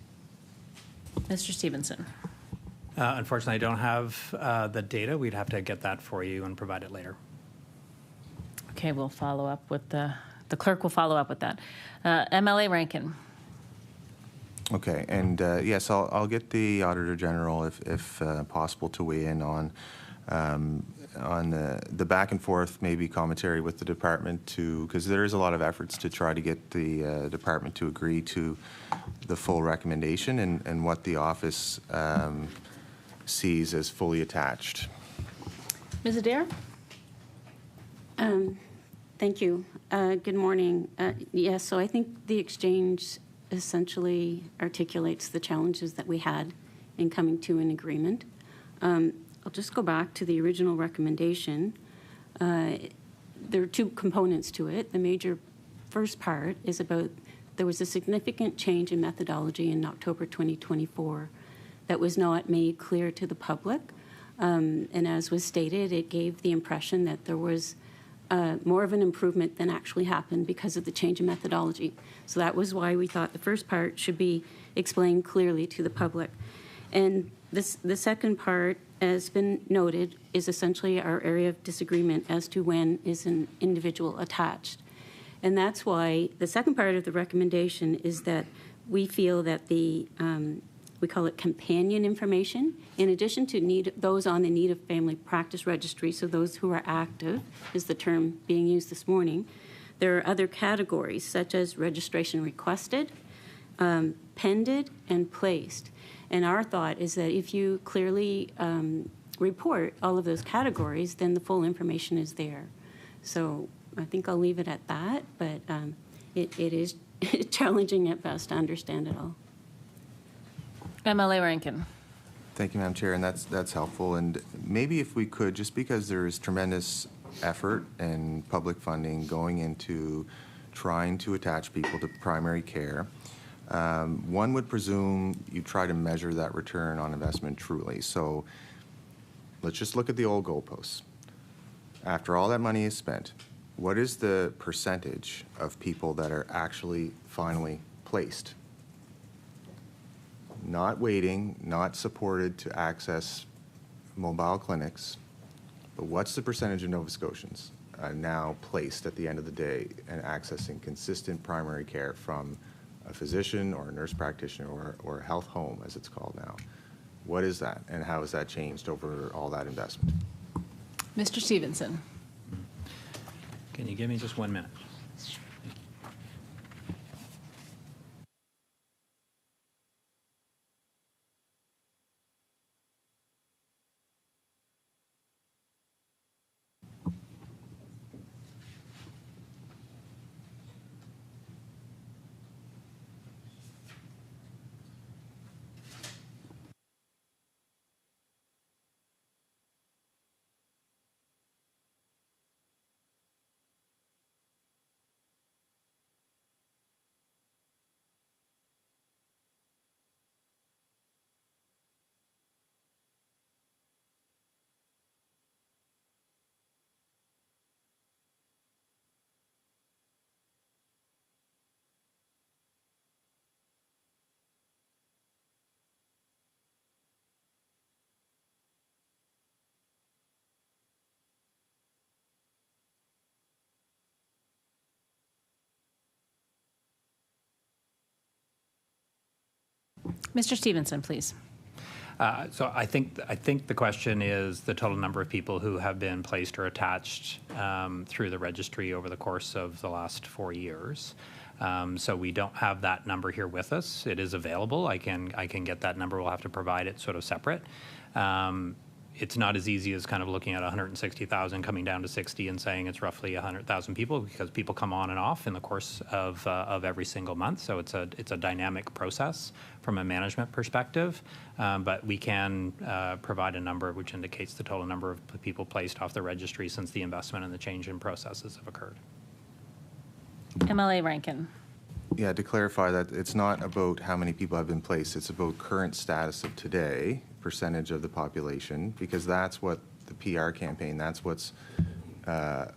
Mr. Stevenson. Unfortunately, I don't have the data. We'd have to get that for you and provide it later. Okay, we'll follow up with the clerk will follow up with that. MLA Rankin. Okay, and yes, I'll get the Auditor General, if possible, to weigh in on the back and forth, maybe commentary with the department, because there is a lot of efforts to try to get the department to agree to the full recommendation and what the office sees as fully attached. Ms. Adair? Thank you. Good morning. Yes, so I think the exchange essentially articulates the challenges that we had in coming to an agreement. I'll just go back to the original recommendation. There are two components to it. The major first part is about there was a significant change in methodology in October 2024 that was not made clear to the public. And as was stated, it gave the impression that there was more of an improvement than actually happened because of the change in methodology. So that was why we thought the first part should be explained clearly to the public. And the second part, as been noted, is essentially our area of disagreement as to when is an individual attached. And that's why the second part of the recommendation is that we feel that the we call it companion information. In addition to those on the Need of Family Practice Registry, so those who are active is the term being used this morning, there are other categories such as registration requested, pended, and placed. And our thought is that if you clearly report all of those categories, then the full information is there. So I think I'll leave it at that, but it is challenging at best to understand it all. MLA Rankin. Thank you, Madam Chair, and that's helpful. And maybe if we could, just because there is tremendous effort and public funding going into trying to attach people to primary care, one would presume you try to measure that return on investment truly. So let's just look at the old goalposts. After all that money is spent, what is the percentage of people that are actually finally placed? Not waiting, not supported to access mobile clinics, but what's the percentage of Nova Scotians now placed at the end of the day and accessing consistent primary care from a physician or a nurse practitioner or a health home, as it's called now? What is that, and how has that changed over all that investment? Mr. Stevenson. Can you give me just 1 minute? Mr. Stevenson, please. So I think the question is the total number of people who have been placed or attached through the registry over the course of the last 4 years. So we don't have that number here with us. It is available. I can get that number. We'll have to provide it sort of separate. it's not as easy as kind of looking at 160,000 coming down to 60 and saying it's roughly 100,000 people, because people come on and off in the course of every single month. So it's a dynamic process from a management perspective, but we can provide a number which indicates the total number of people placed off the registry since the investment and the change in processes have occurred. MLA Rankin. Yeah, to clarify that it's not about how many people have been placed, it's about current status of today, percentage of the population, because that's what the PR campaign, that's what's the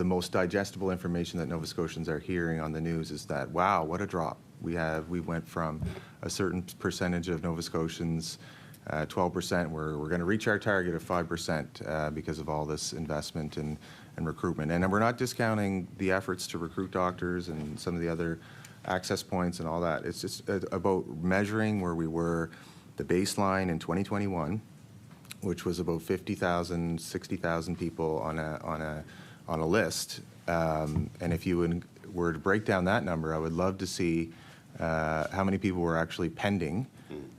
most digestible information that Nova Scotians are hearing on the news is that, wow, what a drop. We went from a certain percentage of Nova Scotians, 12%, we're going to reach our target of 5% because of all this investment and recruitment. And we're not discounting the efforts to recruit doctors and some of the other access points and all that. It's just about measuring where we were, the baseline in 2021, which was about 50,000, 60,000 people on a list. And if you were to break down that number, I would love to see how many people were actually pending,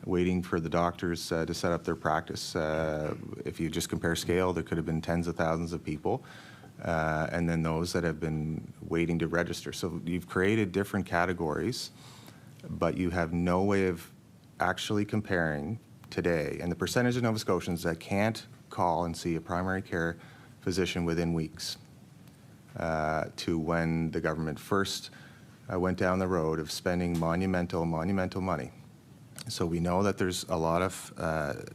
waiting for the doctors to set up their practice. If you just compare scale, there could have been tens of thousands of people. And then those that have been waiting to register. So you've created different categories, but you have no way of actually comparing today. And the percentage of Nova Scotians that can't call and see a primary care physician within weeks to when the government first went down the road of spending monumental money. So we know that there's a lot of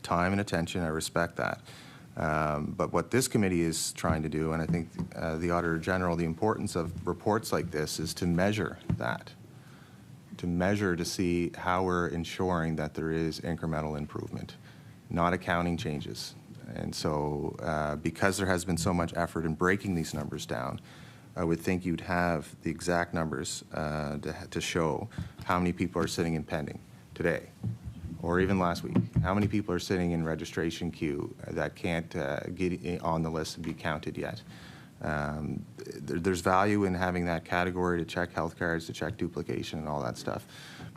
time and attention. I respect that. But what this committee is trying to do, and I think the Auditor General, the importance of reports like this is to measure that, to see how we're ensuring that there is incremental improvement, not accounting changes. And so because there has been so much effort in breaking these numbers down, I would think you'd have the exact numbers to show how many people are sitting in pending today, or even last week. How many people are sitting in registration queue that can't get on the list and be counted yet? There's value in having that category to check health cards, to check duplication and all that stuff.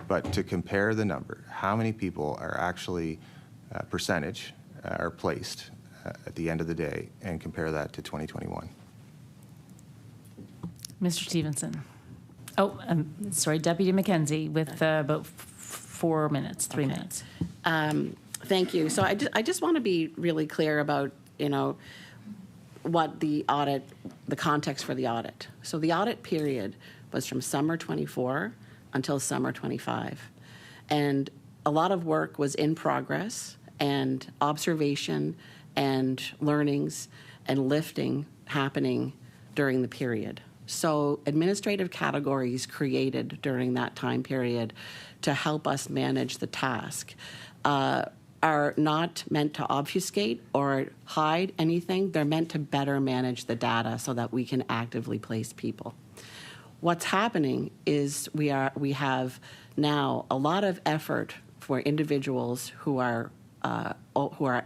But to compare the number, how many people are actually percentage are placed at the end of the day, and compare that to 2021. Mr. Stevenson. Oh, sorry, Deputy MacKenzie with about 4 minutes, 3 minutes. Thank you. So I just want to be really clear about, what the audit, the context for the audit. So the audit period was from summer 24 until summer 25. And a lot of work was in progress, and observation and learnings and lifting happening during the period. So administrative categories created during that time period to help us manage the task are not meant to obfuscate or hide anything. They're meant to better manage the data so that we can actively place people. What's happening is we have now a lot of effort for individuals who are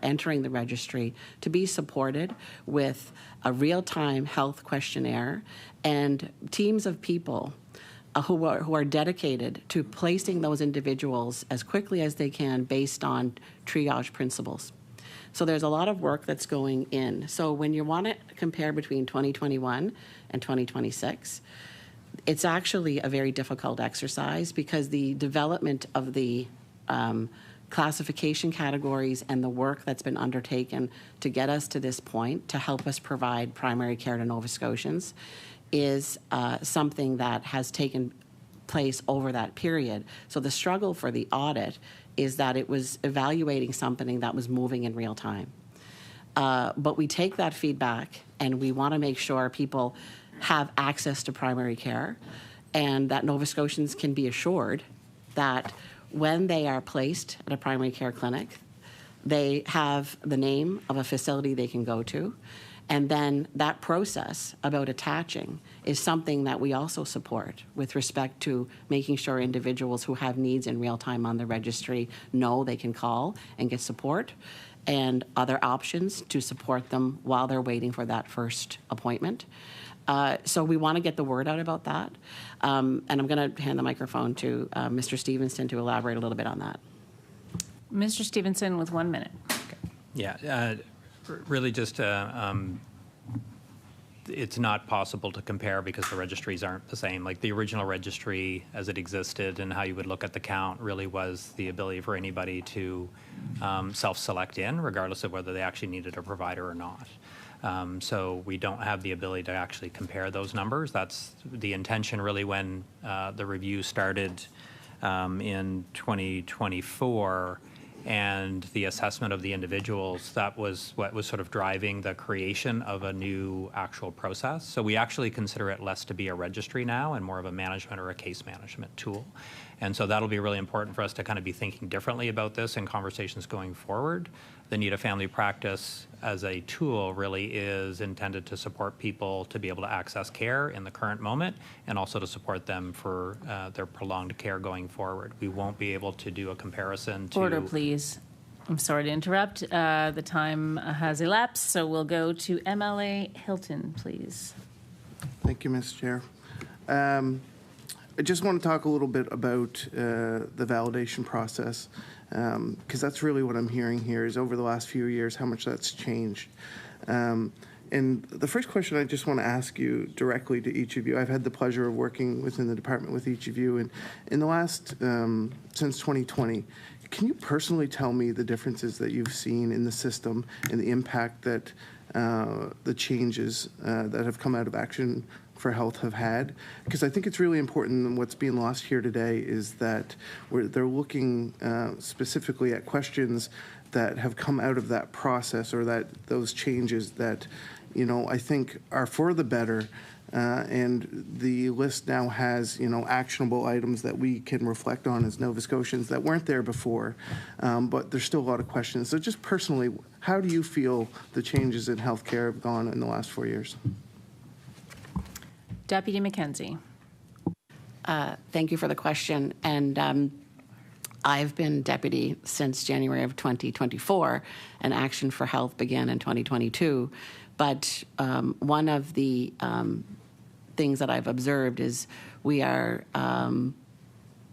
entering the registry to be supported with a real-time health questionnaire and teams of people who are dedicated to placing those individuals as quickly as they can based on triage principles. So there's a lot of work that's going in. So when you want to compare between 2021 and 2026, it's actually a very difficult exercise because the development of the classification categories and the work that's been undertaken to get us to this point to help us provide primary care to Nova Scotians is something that has taken place over that period. So the struggle for the audit is that it was evaluating something that was moving in real time. But we take that feedback and we want to make sure people have access to primary care and that Nova Scotians can be assured that when they are placed at a primary care clinic, they have the name of a facility they can go to. And then that process about attaching is something that we also support with respect to making sure individuals who have needs in real time on the registry know they can call and get support, and other options to support them while they're waiting for that first appointment. So we want to get the word out about that. And I'm going to hand the microphone to Mr. Stevenson to elaborate a little bit on that. Mr. Stevenson with 1 minute. Yeah, really just it's not possible to compare because the registries aren't the same. Like the original registry as it existed and how you would look at the count really was the ability for anybody to self-select in, regardless of whether they actually needed a provider or not. So we don't have the ability to actually compare those numbers. That's the intention really when the review started in 2024. And the assessment of the individuals, that was what was sort of driving the creation of a new actual process. So we actually consider it less to be a registry now and more of a management or a case management tool. And so that'll be really important for us to kind of be thinking differently about this in conversations going forward. The Need a Family Practice as a tool really is intended to support people to be able to access care in the current moment and also to support them for their prolonged care going forward. We won't be able to do a comparison to... Order, please. I'm sorry to interrupt. The time has elapsed, so we'll go to MLA Hilton, please. Thank you, Ms. Chair. I just want to talk a little bit about the validation process, because that's really what I'm hearing here is over the last few years how much that's changed. And the first question I just want to ask you directly to each of you, I've had the pleasure of working within the department with each of you, and in the last, since 2020, can you personally tell me the differences that you've seen in the system and the impact that the changes that have come out of Action for Health have had? Because I think it's really important, and what's being lost here today is that they're looking specifically at questions that have come out of that process or that those changes that, you know, I think are for the better. And the list now has, you know, actionable items that we can reflect on as Nova Scotians that weren't there before, but there's still a lot of questions. So just personally, how do you feel the changes in healthcare have gone in the last 4 years? Deputy MacKenzie. Thank you for the question. And I've been deputy since January of 2024, and Action for Health began in 2022. But one of the things that I've observed is we are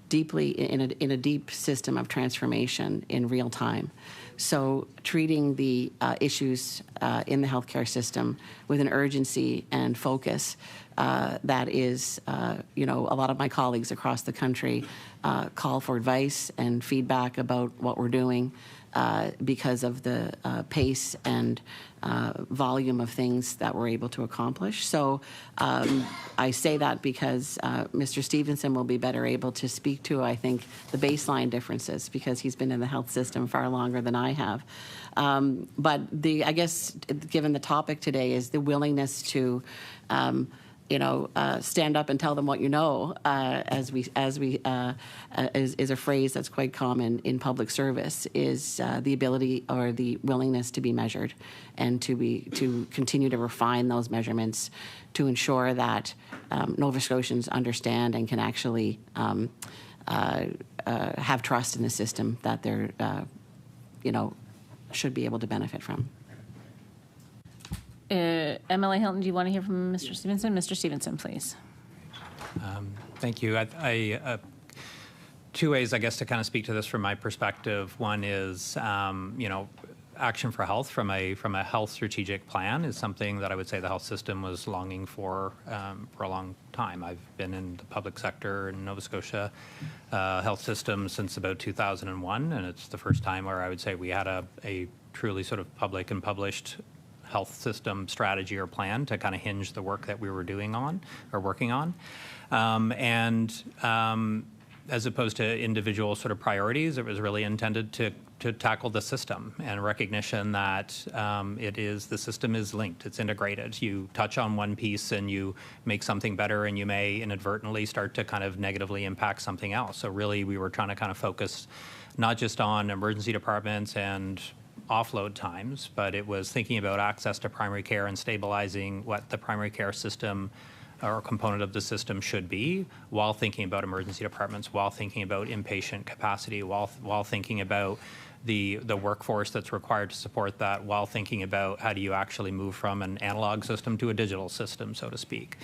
deeply in a deep system of transformation in real time. So treating the issues in the healthcare system with an urgency and focus that is, you know, a lot of my colleagues across the country call for advice and feedback about what we're doing because of the pace and volume of things that we're able to accomplish. So I say that because Mr. Stevenson will be better able to speak to, I think, the baseline differences because he's been in the health system far longer than I have. But I guess, given the topic today, is the willingness to stand up and tell them what you know, is a phrase that's quite common in public service, is the ability or the willingness to be measured and to continue to refine those measurements to ensure that Nova Scotians understand and can actually have trust in the system that they're, should be able to benefit from. MLA Hilton, do you want to hear from Mr. Stevenson? Mr. Stevenson, please. Thank you. Two ways, I guess, to kind of speak to this from my perspective. One is, Action for Health from a health strategic plan is something that I would say the health system was longing for a long time. I've been in the public sector in Nova Scotia health system since about 2001, and it's the first time where I would say we had a truly sort of public and published health system strategy or plan to kind of hinge the work that we were doing on or working on. As opposed to individual sort of priorities, it was really intended to tackle the system and recognition that the system is linked, it's integrated. You touch on one piece and you make something better and you may inadvertently start to kind of negatively impact something else. So really we were trying to kind of focus not just on emergency departments and offload times, but it was thinking about access to primary care and stabilizing what the primary care system or a component of the system should be, while thinking about emergency departments, while thinking about inpatient capacity, while thinking about the workforce that's required to support that, while thinking about how do you actually move from an analog system to a digital system, so to speak.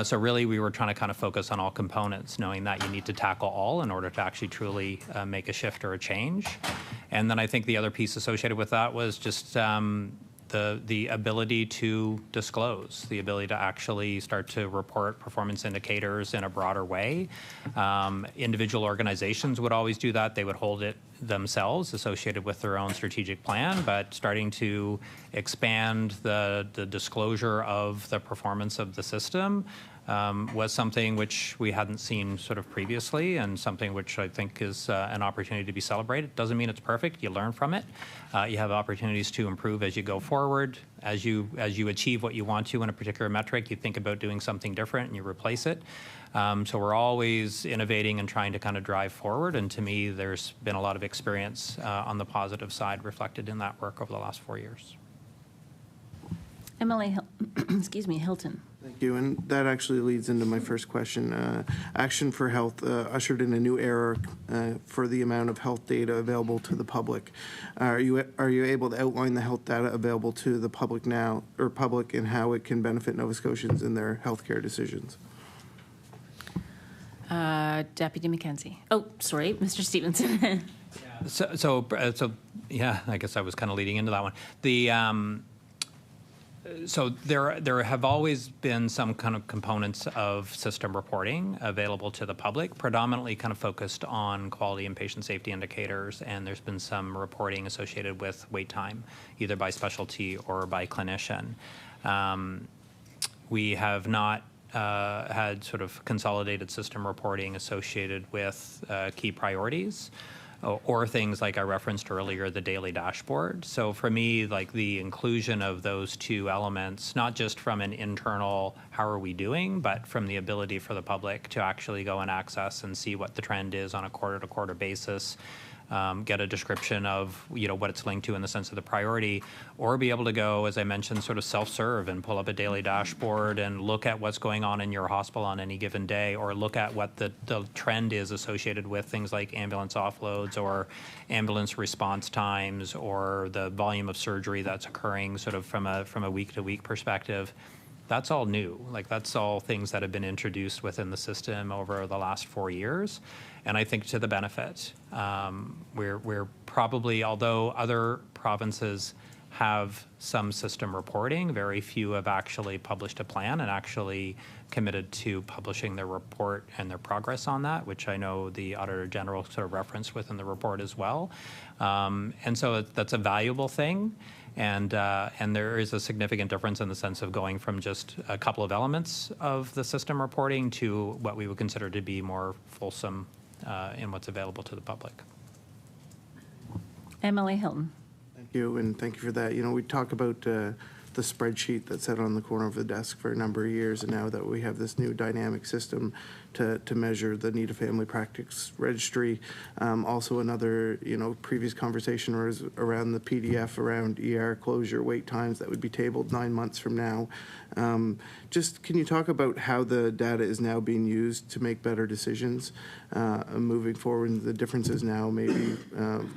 So really we were trying to kind of focus on all components, knowing that you need to tackle all in order to actually truly make a shift or a change. And then I think the other piece associated with that was just the ability to disclose, the ability to actually start to report performance indicators in a broader way. Individual organizations would always do that. They would hold it themselves associated with their own strategic plan, but starting to expand the disclosure of the performance of the system was something which we hadn't seen sort of previously, and something which I think is an opportunity to be celebrated. Doesn't mean it's perfect. You learn from it. You have opportunities to improve as you go forward. As you achieve what you want to in a particular metric, you think about doing something different and you replace it. So we're always innovating and trying to kind of drive forward. And to me, there's been a lot of experience on the positive side reflected in that work over the last 4 years. Emily, Hilton. Thank you, and that actually leads into my first question. Action for Health ushered in a new era for the amount of health data available to the public. Are you able to outline the health data available to the public now, or public, and how it can benefit Nova Scotians in their healthcare decisions? Deputy MacKenzie. Oh, sorry, Mr. Stevenson. So yeah, I guess I was kind of leading into that one. So there have always been some kind of components of system reporting available to the public, predominantly kind of focused on quality and patient safety indicators, and there's been some reporting associated with wait time, either by specialty or by clinician. We have not had sort of consolidated system reporting associated with key priorities, or things like I referenced earlier, the daily dashboard. So for me, like the inclusion of those two elements, not just from an internal, how are we doing, but from the ability for the public to actually go and access and see what the trend is on a quarter-to-quarter basis, get a description of what it's linked to in the sense of the priority, or be able to go, as I mentioned, sort of self-serve and pull up a daily dashboard and look at what's going on in your hospital on any given day, or look at what the trend is associated with things like ambulance offloads or ambulance response times, or the volume of surgery that's occurring sort of from a week-to-week perspective. That's all new. Like, that's all things that have been introduced within the system over the last 4 years, and I think to the benefit. We're probably, although other provinces have some system reporting, very few have actually published a plan and actually committed to publishing their report and their progress on that, which I know the Auditor General sort of referenced within the report as well. And so that's a valuable thing. And there is a significant difference in the sense of going from just a couple of elements of the system reporting to what we would consider to be more fulsome in what's available to the public. Emily Hilton. Thank you, and thank you for that. We talk about the spreadsheet that sat on the corner of the desk for a number of years, and now that we have this new dynamic system to measure the need of family practice registry. Also another, previous conversation was around the PDF around ER closure wait times that would be tabled 9 months from now. Just can you talk about how the data is now being used to make better decisions moving forward, the differences now maybe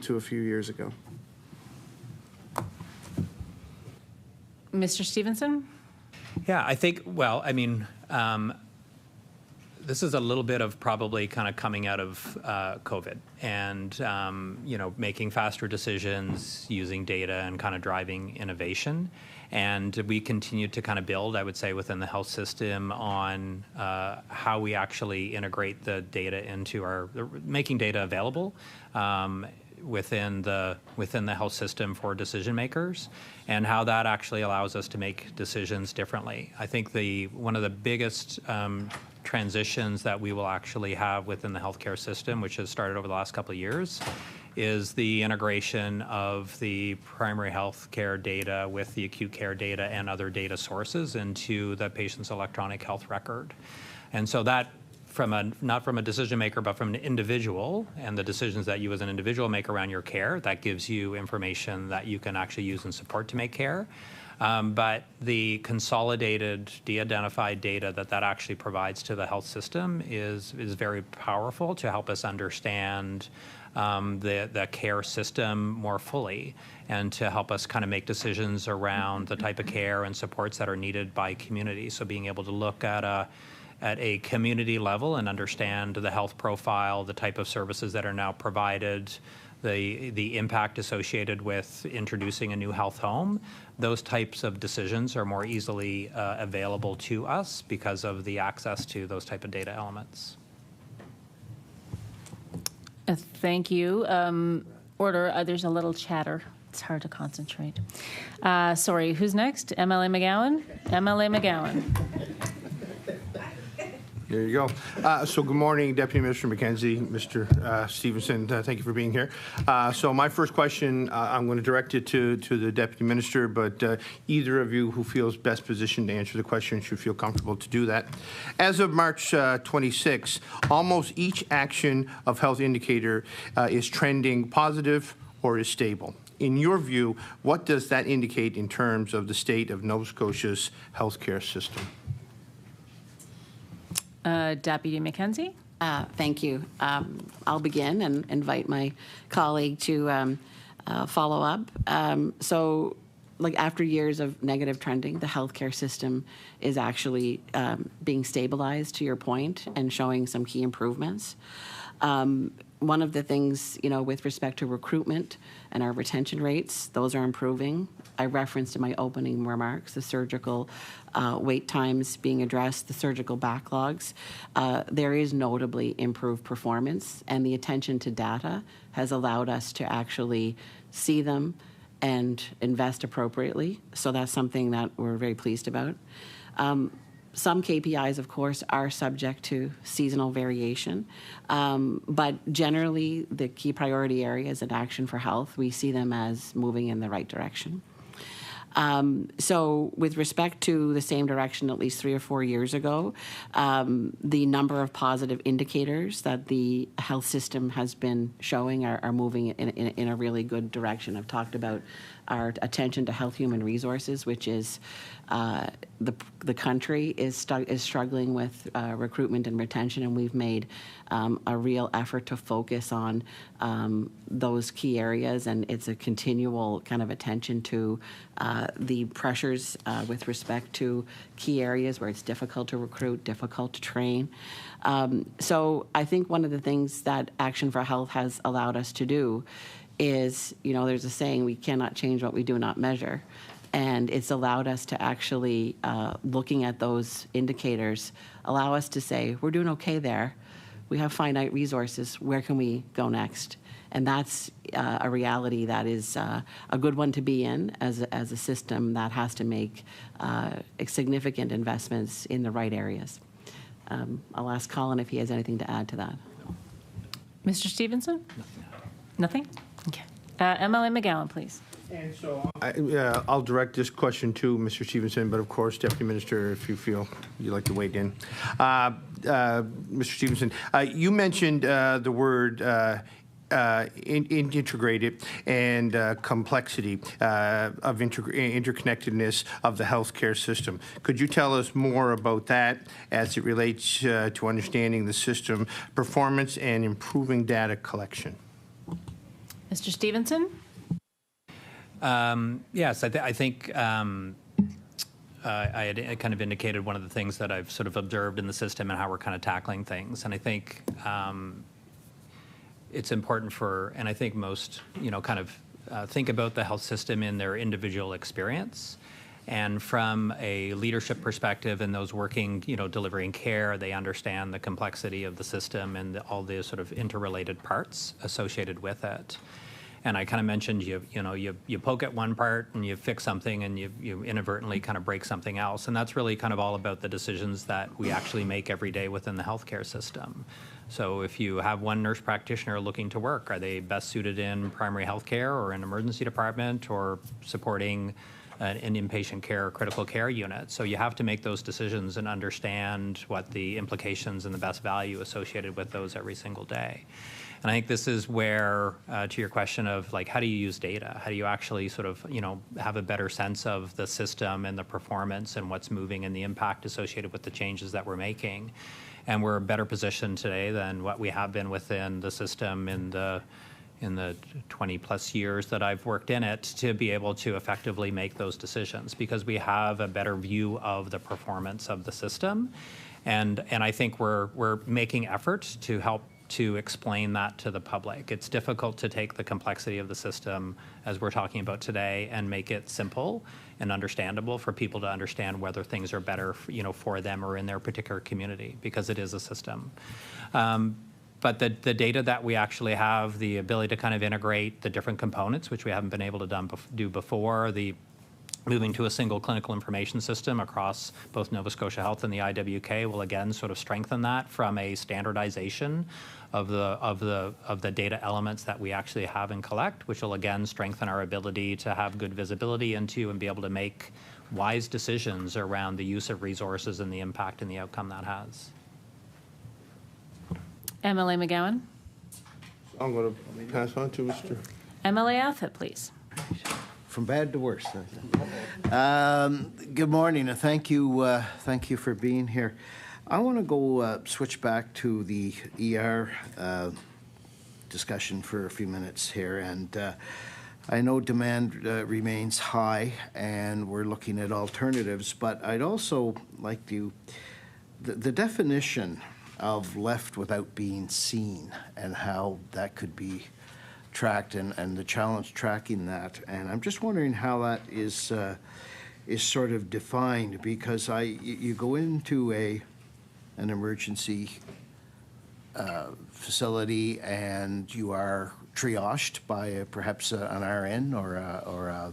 to a few years ago? Mr. Stevenson? Yeah, I think, well, I mean, this is a little bit of probably kind of coming out of COVID and, making faster decisions, using data and kind of driving innovation. And we continue to kind of build, I would say, within the health system on how we actually integrate the data into making data available within the health system for decision makers, and how that actually allows us to make decisions differently. I think one of the biggest transitions that we will actually have within the healthcare system, which has started over the last couple of years, is the integration of the primary health care data with the acute care data and other data sources into the patient's electronic health record. And so that, not from a decision maker, but from an individual, and the decisions that you as an individual make around your care, that gives you information that you can actually use and support to make care. But the consolidated, de-identified data that actually provides to the health system is very powerful to help us understand the care system more fully, and to help us kind of make decisions around the type of care and supports that are needed by community. So being able to look at a community level and understand the health profile, the type of services that are now provided, the impact associated with introducing a new health home, those types of decisions are more easily available to us because of the access to those type of data elements. Thank you. Order, there's a little chatter. It's hard to concentrate. Sorry, who's next? MLA McGowan? MLA McGowan. There you go. So good morning, Deputy Minister MacKenzie, Mr. Stevenson. Thank you for being here. So my first question, I'm going to direct it to the Deputy Minister, but either of you who feels best positioned to answer the question should feel comfortable to do that. As of March 26, almost each action of health indicator is trending positive or is stable. In your view, what does that indicate in terms of the state of Nova Scotia's healthcare system? Deputy MacKenzie? Thank you. I'll begin and invite my colleague to follow up. So, like after years of negative trending, the healthcare system is actually being stabilized, to your point, and showing some key improvements. One of the things, with respect to recruitment and our retention rates, those are improving. I referenced in my opening remarks the surgical wait times being addressed, the surgical backlogs. There is notably improved performance, and the attention to data has allowed us to actually see them and invest appropriately. So that's something that we're very pleased about. Some KPIs, of course, are subject to seasonal variation, but generally the key priority areas in Action for Health, we see them as moving in the right direction. So with respect to the same direction at least 3 or 4 years ago, the number of positive indicators that the health system has been showing are moving in a really good direction. I've talked about our attention to health human resources, which is the country is struggling with recruitment and retention, and we've made a real effort to focus on those key areas, and it's a continual kind of attention to the pressures with respect to key areas where it's difficult to recruit, difficult to train. So I think one of the things that Action for Health has allowed us to do is, there's a saying, we cannot change what we do not measure. And it's allowed us to actually, looking at those indicators, allow us to say, we're doing okay there. We have finite resources. Where can we go next? And that's a reality that is a good one to be in as a system that has to make significant investments in the right areas. I'll ask Colin if he has anything to add to that. Mr. Stevenson? Nothing? Okay. MLA McGowan, please. And so I'll direct this question to Mr. Stevenson, but of course, Deputy Minister, if you feel you'd like to weigh in. Mr. Stevenson, you mentioned the word integrated and complexity of interconnectedness of the healthcare system. Could you tell us more about that as it relates to understanding the system performance and improving data collection? Mr. Stevenson? Yes, I think I had kind of indicated one of the things that I've sort of observed in the system and how we're kind of tackling things. And I think it's important and I think most, kind of think about the health system in their individual experience. And from a leadership perspective and those working, delivering care, they understand the complexity of the system and all the sort of interrelated parts associated with it. And I kind of mentioned you poke at one part and you fix something and you inadvertently kind of break something else. And that's really kind of all about the decisions that we actually make every day within the healthcare system. So if you have one nurse practitioner looking to work, are they best suited in primary health care or an emergency department or supporting an inpatient care or critical care unit? So you have to make those decisions and understand what the implications and the best value associated with those every single day. And I think this is where, to your question of like, how do you use data? How do you actually sort of, have a better sense of the system and the performance and what's moving and the impact associated with the changes that we're making? And we're better positioned today than what we have been within the system in the 20 plus years that I've worked in it to be able to effectively make those decisions because we have a better view of the performance of the system. And I think we're making efforts to help to explain that to the public. It's difficult to take the complexity of the system, as we're talking about today, and make it simple and understandable for people to understand whether things are better, for them or in their particular community, because it is a system. But the data that we actually have, the ability to kind of integrate the different components, which we haven't been able to do before, the moving to a single clinical information system across both Nova Scotia Health and the IWK will again sort of strengthen that from a standardization of the data elements that we actually have and collect, which will again strengthen our ability to have good visibility into and be able to make wise decisions around the use of resources and the impact and the outcome that has. MLA McGowan. I'm going to pass on to Mr. MLA Outfit, please. From bad to worse. Good morning, and thank you for being here. I want to go switch back to the ER discussion for a few minutes here, and I know demand remains high, and we're looking at alternatives, but I'd also like to, the definition of left without being seen and how that could be tracked and the challenge tracking that. And I'm just wondering how that is sort of defined, because you go into an emergency facility and you are triaged by perhaps an RN or a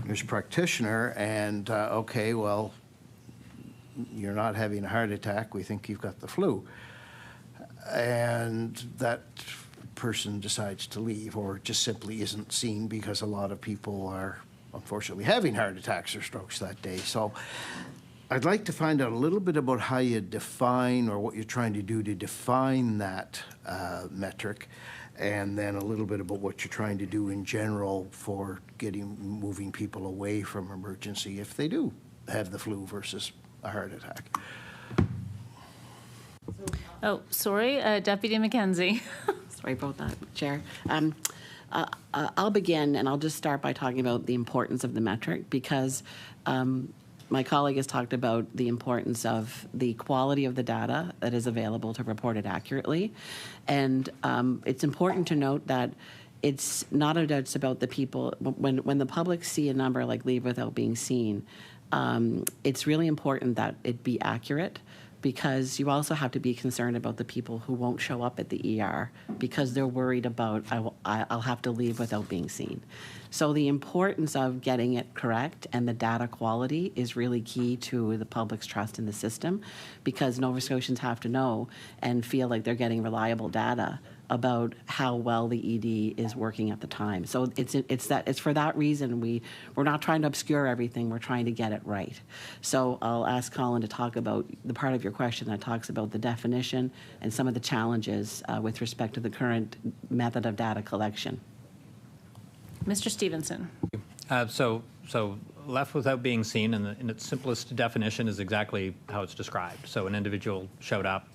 nurse practitioner, and okay, well, you're not having a heart attack, we think you've got the flu. And that person decides to leave, or just simply isn't seen, because a lot of people are unfortunately having heart attacks or strokes that day. So I'd like to find out a little bit about how you define, or what you're trying to do to define that metric, and then a little bit about what you're trying to do in general for moving people away from emergency if they do have the flu versus a heart attack. Oh, sorry, Deputy MacKenzie. Sorry about that, Chair. I'll begin, and I'll just start by talking about the importance of the metric, because my colleague has talked about the importance of the quality of the data that is available to report it accurately. And it's important to note that it's not just about the people. When the public see a number like leave without being seen, it's really important that it be accurate, because you also have to be concerned about the people who won't show up at the ER because they're worried about, I'll have to leave without being seen. So the importance of getting it correct and the data quality is really key to the public's trust in the system, because Nova Scotians have to know and feel like they're getting reliable data about how well the ED is working at the time. So it's for that reason we're not trying to obscure everything, we're trying to get it right. So I'll ask Colin to talk about the part of your question that talks about the definition and some of the challenges with respect to the current method of data collection. Mr. Stevenson. So left without being seen, in its simplest definition, is exactly how it's described. So an individual showed up,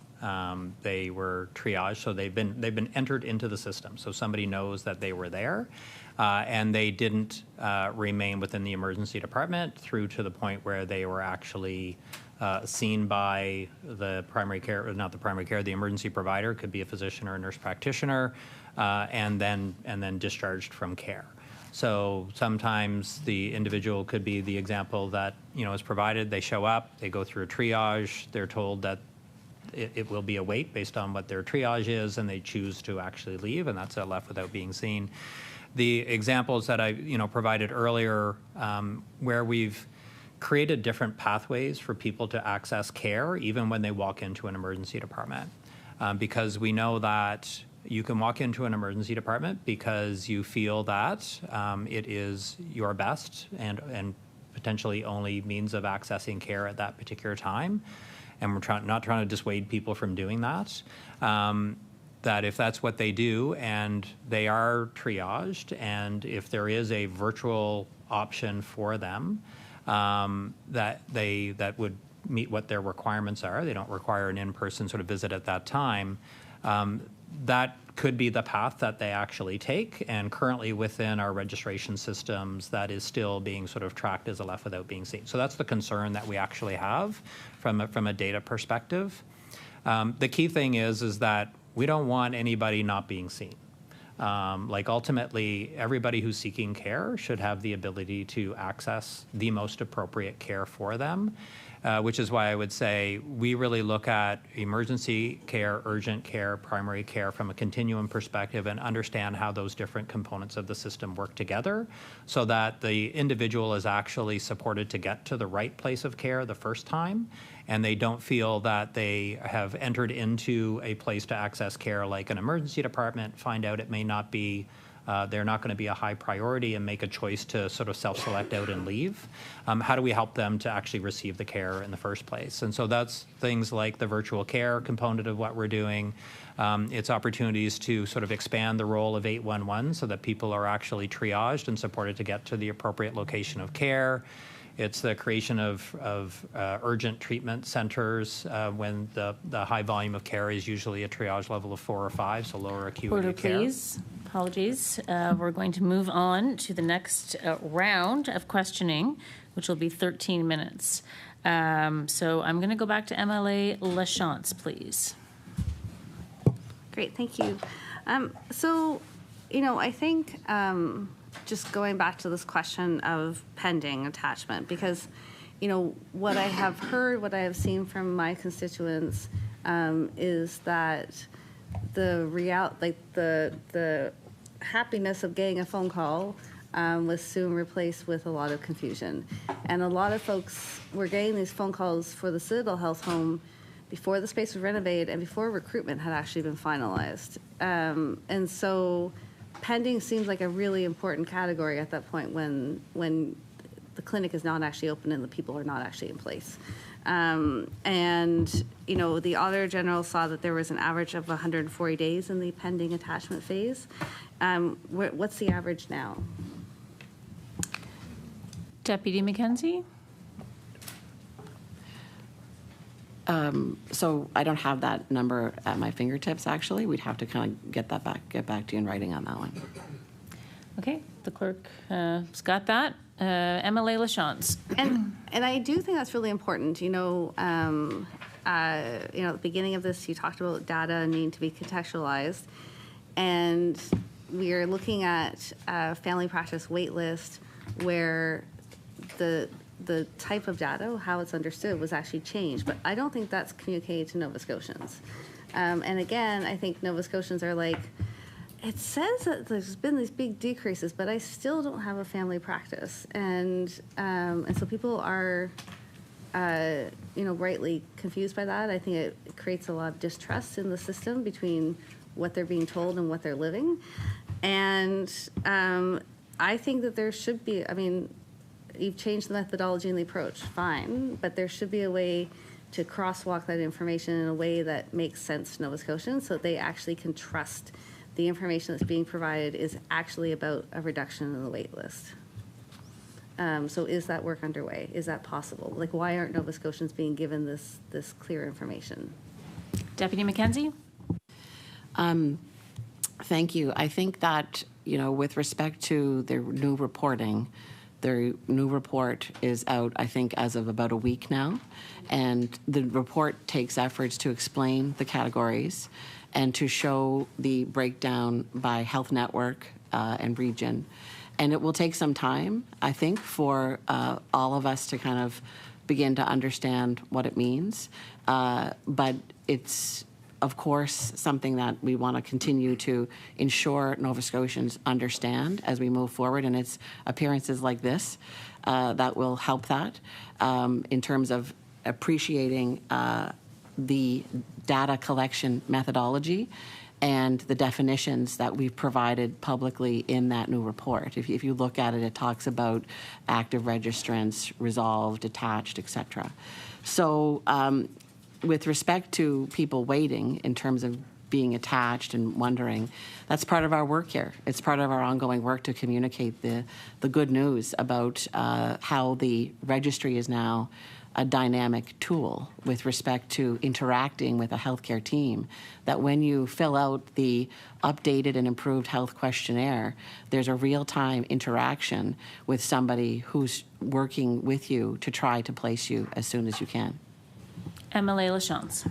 they were triaged, so they've been entered into the system. So somebody knows that they were there, and they didn't remain within the emergency department through to the point where they were actually seen by the primary care, or not the primary care, the emergency provider, could be a physician or a nurse practitioner, and then discharged from care. So sometimes the individual could be the example that is provided. They show up, they go through a triage, they're told that it will be a wait based on what their triage is, and they choose to actually leave, and that's left without being seen. The examples that I provided earlier, where we've created different pathways for people to access care even when they walk into an emergency department, because we know that you can walk into an emergency department because you feel that it is your best and potentially only means of accessing care at that particular time. And we're not trying to dissuade people from doing that. That if that's what they do and they are triaged, and if there is a virtual option for them that would meet what their requirements are, they don't require an in-person sort of visit at that time, that could be the path that they actually take. And currently within our registration systems, that is still being sort of tracked as a left without being seen. So that's the concern that we actually have from a data perspective. The key thing is that we don't want anybody not being seen. Like ultimately, everybody who's seeking care should have the ability to access the most appropriate care for them, which is why I would say we really look at emergency care, urgent care, primary care from a continuum perspective and understand how those different components of the system work together so that the individual is actually supported to get to the right place of care the first time, and they don't feel that they have entered into a place to access care like an emergency department, find out it may not be, they're not going to be a high priority and make a choice to sort of self-select out and leave. How do we help them to actually receive the care in the first place? And so that's things like the virtual care component of what we're doing. It's opportunities to sort of expand the role of 811 so that people are actually triaged and supported to get to the appropriate location of care. It's the creation of urgent treatment centers when the high volume of care is usually a triage level of 4 or 5, so lower acuity Order, care. please. Apologies. We're going to move on to the next round of questioning, which will be 13 minutes. So I'm going to go back to MLA Lachance, please. Great, thank you. So, I think just going back to this question of pending attachment, because, what I have heard, what I have seen from my constituents is that the happiness of getting a phone call was soon replaced with a lot of confusion. And a lot of folks were getting these phone calls for the Citadel Health Home before the space was renovated and before recruitment had actually been finalized. And so pending seems like a really important category at that point when the clinic is not actually open and the people are not actually in place. And, the Auditor General saw that there was an average of 140 days in the pending attachment phase. What's the average now? Deputy MacKenzie? So I don't have that number at my fingertips, actually. We'd have to kind of get back to you in writing on that one. Okay, the clerk has got that. MLA Lachance. And I do think that's really important. At the beginning of this, you talked about data needing to be contextualized, and we are looking at a family practice wait list where the type of data, how it's understood, was actually changed. But I don't think that's communicated to Nova Scotians. And again, I think Nova Scotians are like, it says that there's been these big decreases, but I still don't have a family practice. And so people are, rightly confused by that. I think it creates a lot of distrust in the system between what they're being told and what they're living. And I think that there should be, you've changed the methodology and the approach, fine, but there should be a way to crosswalk that information in a way that makes sense to Nova Scotians so that they actually can trust the information that's being provided is actually about a reduction in the wait list. So is that work underway? Is that possible? Like, why aren't Nova Scotians being given this clear information? Deputy MacKenzie? Thank you. I think that, with respect to the new reporting, the new report is out, I think, as of about a week now. And the report takes efforts to explain the categories and to show the breakdown by health network and region. And it will take some time, I think, for all of us to kind of begin to understand what it means. But it's, of course, something that we want to continue to ensure Nova Scotians understand as we move forward. And it's appearances like this that will help that in terms of appreciating the data collection methodology and the definitions that we've provided publicly in that new report. If you look at it, it talks about active registrants, resolved, attached, et cetera. So with respect to people waiting in terms of being attached and wondering, that's part of our work here. It's part of our ongoing work to communicate the good news about how the registry is now a dynamic tool with respect to interacting with a healthcare team, that when you fill out the updated and improved health questionnaire, there's a real-time interaction with somebody who's working with you to try to place you as soon as you can. MLA Lachance.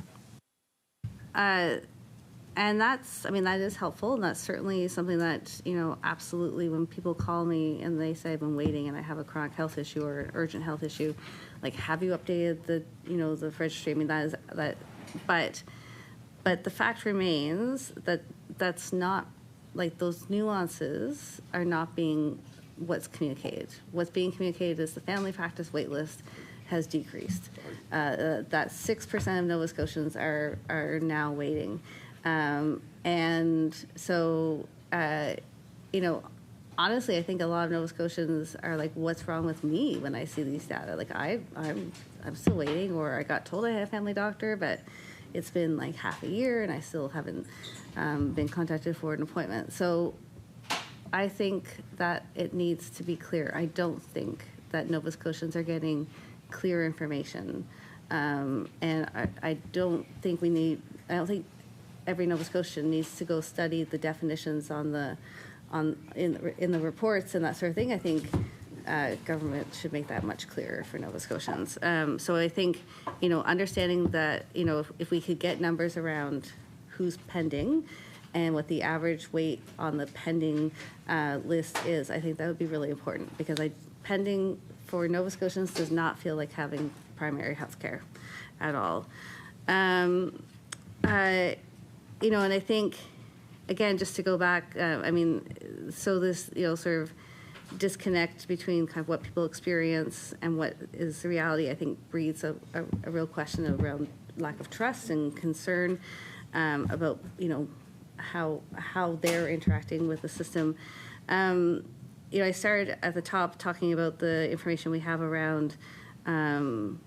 And that's, I mean, that is helpful, and that's certainly something that, you know, absolutely, when people call me and they say I've been waiting and I have a chronic health issue or an urgent health issue, like, have you updated the, you know, the registry? I mean, that is, that, but the fact remains that that's not, like, those nuances are not being what's communicated. What's being communicated is the family practice wait list has decreased. That 6% of Nova Scotians are now waiting. And so, you know, honestly, I think a lot of Nova Scotians are like, what's wrong with me when I see these data? Like, I'm still waiting, or I got told I had a family doctor, but it's been like half a year and I still haven't been contacted for an appointment. So I think that it needs to be clear. I don't think that Nova Scotians are getting clear information. And I don't think I don't think every Nova Scotian needs to go study the definitions in the reports and that sort of thing. I think government should make that much clearer for Nova Scotians. So I think, you know, understanding that, you know, if we could get numbers around who's pending and what the average wait on the pending list is, I think that would be really important, because pending for Nova Scotians does not feel like having primary health care at all. You know, and I think, again, just to go back, I mean, so this, you know, sort of disconnect between kind of what people experience and what is the reality, I think breeds a real question around lack of trust and concern about, you know, how they're interacting with the system. You know, I started at the top talking about the information we have around, you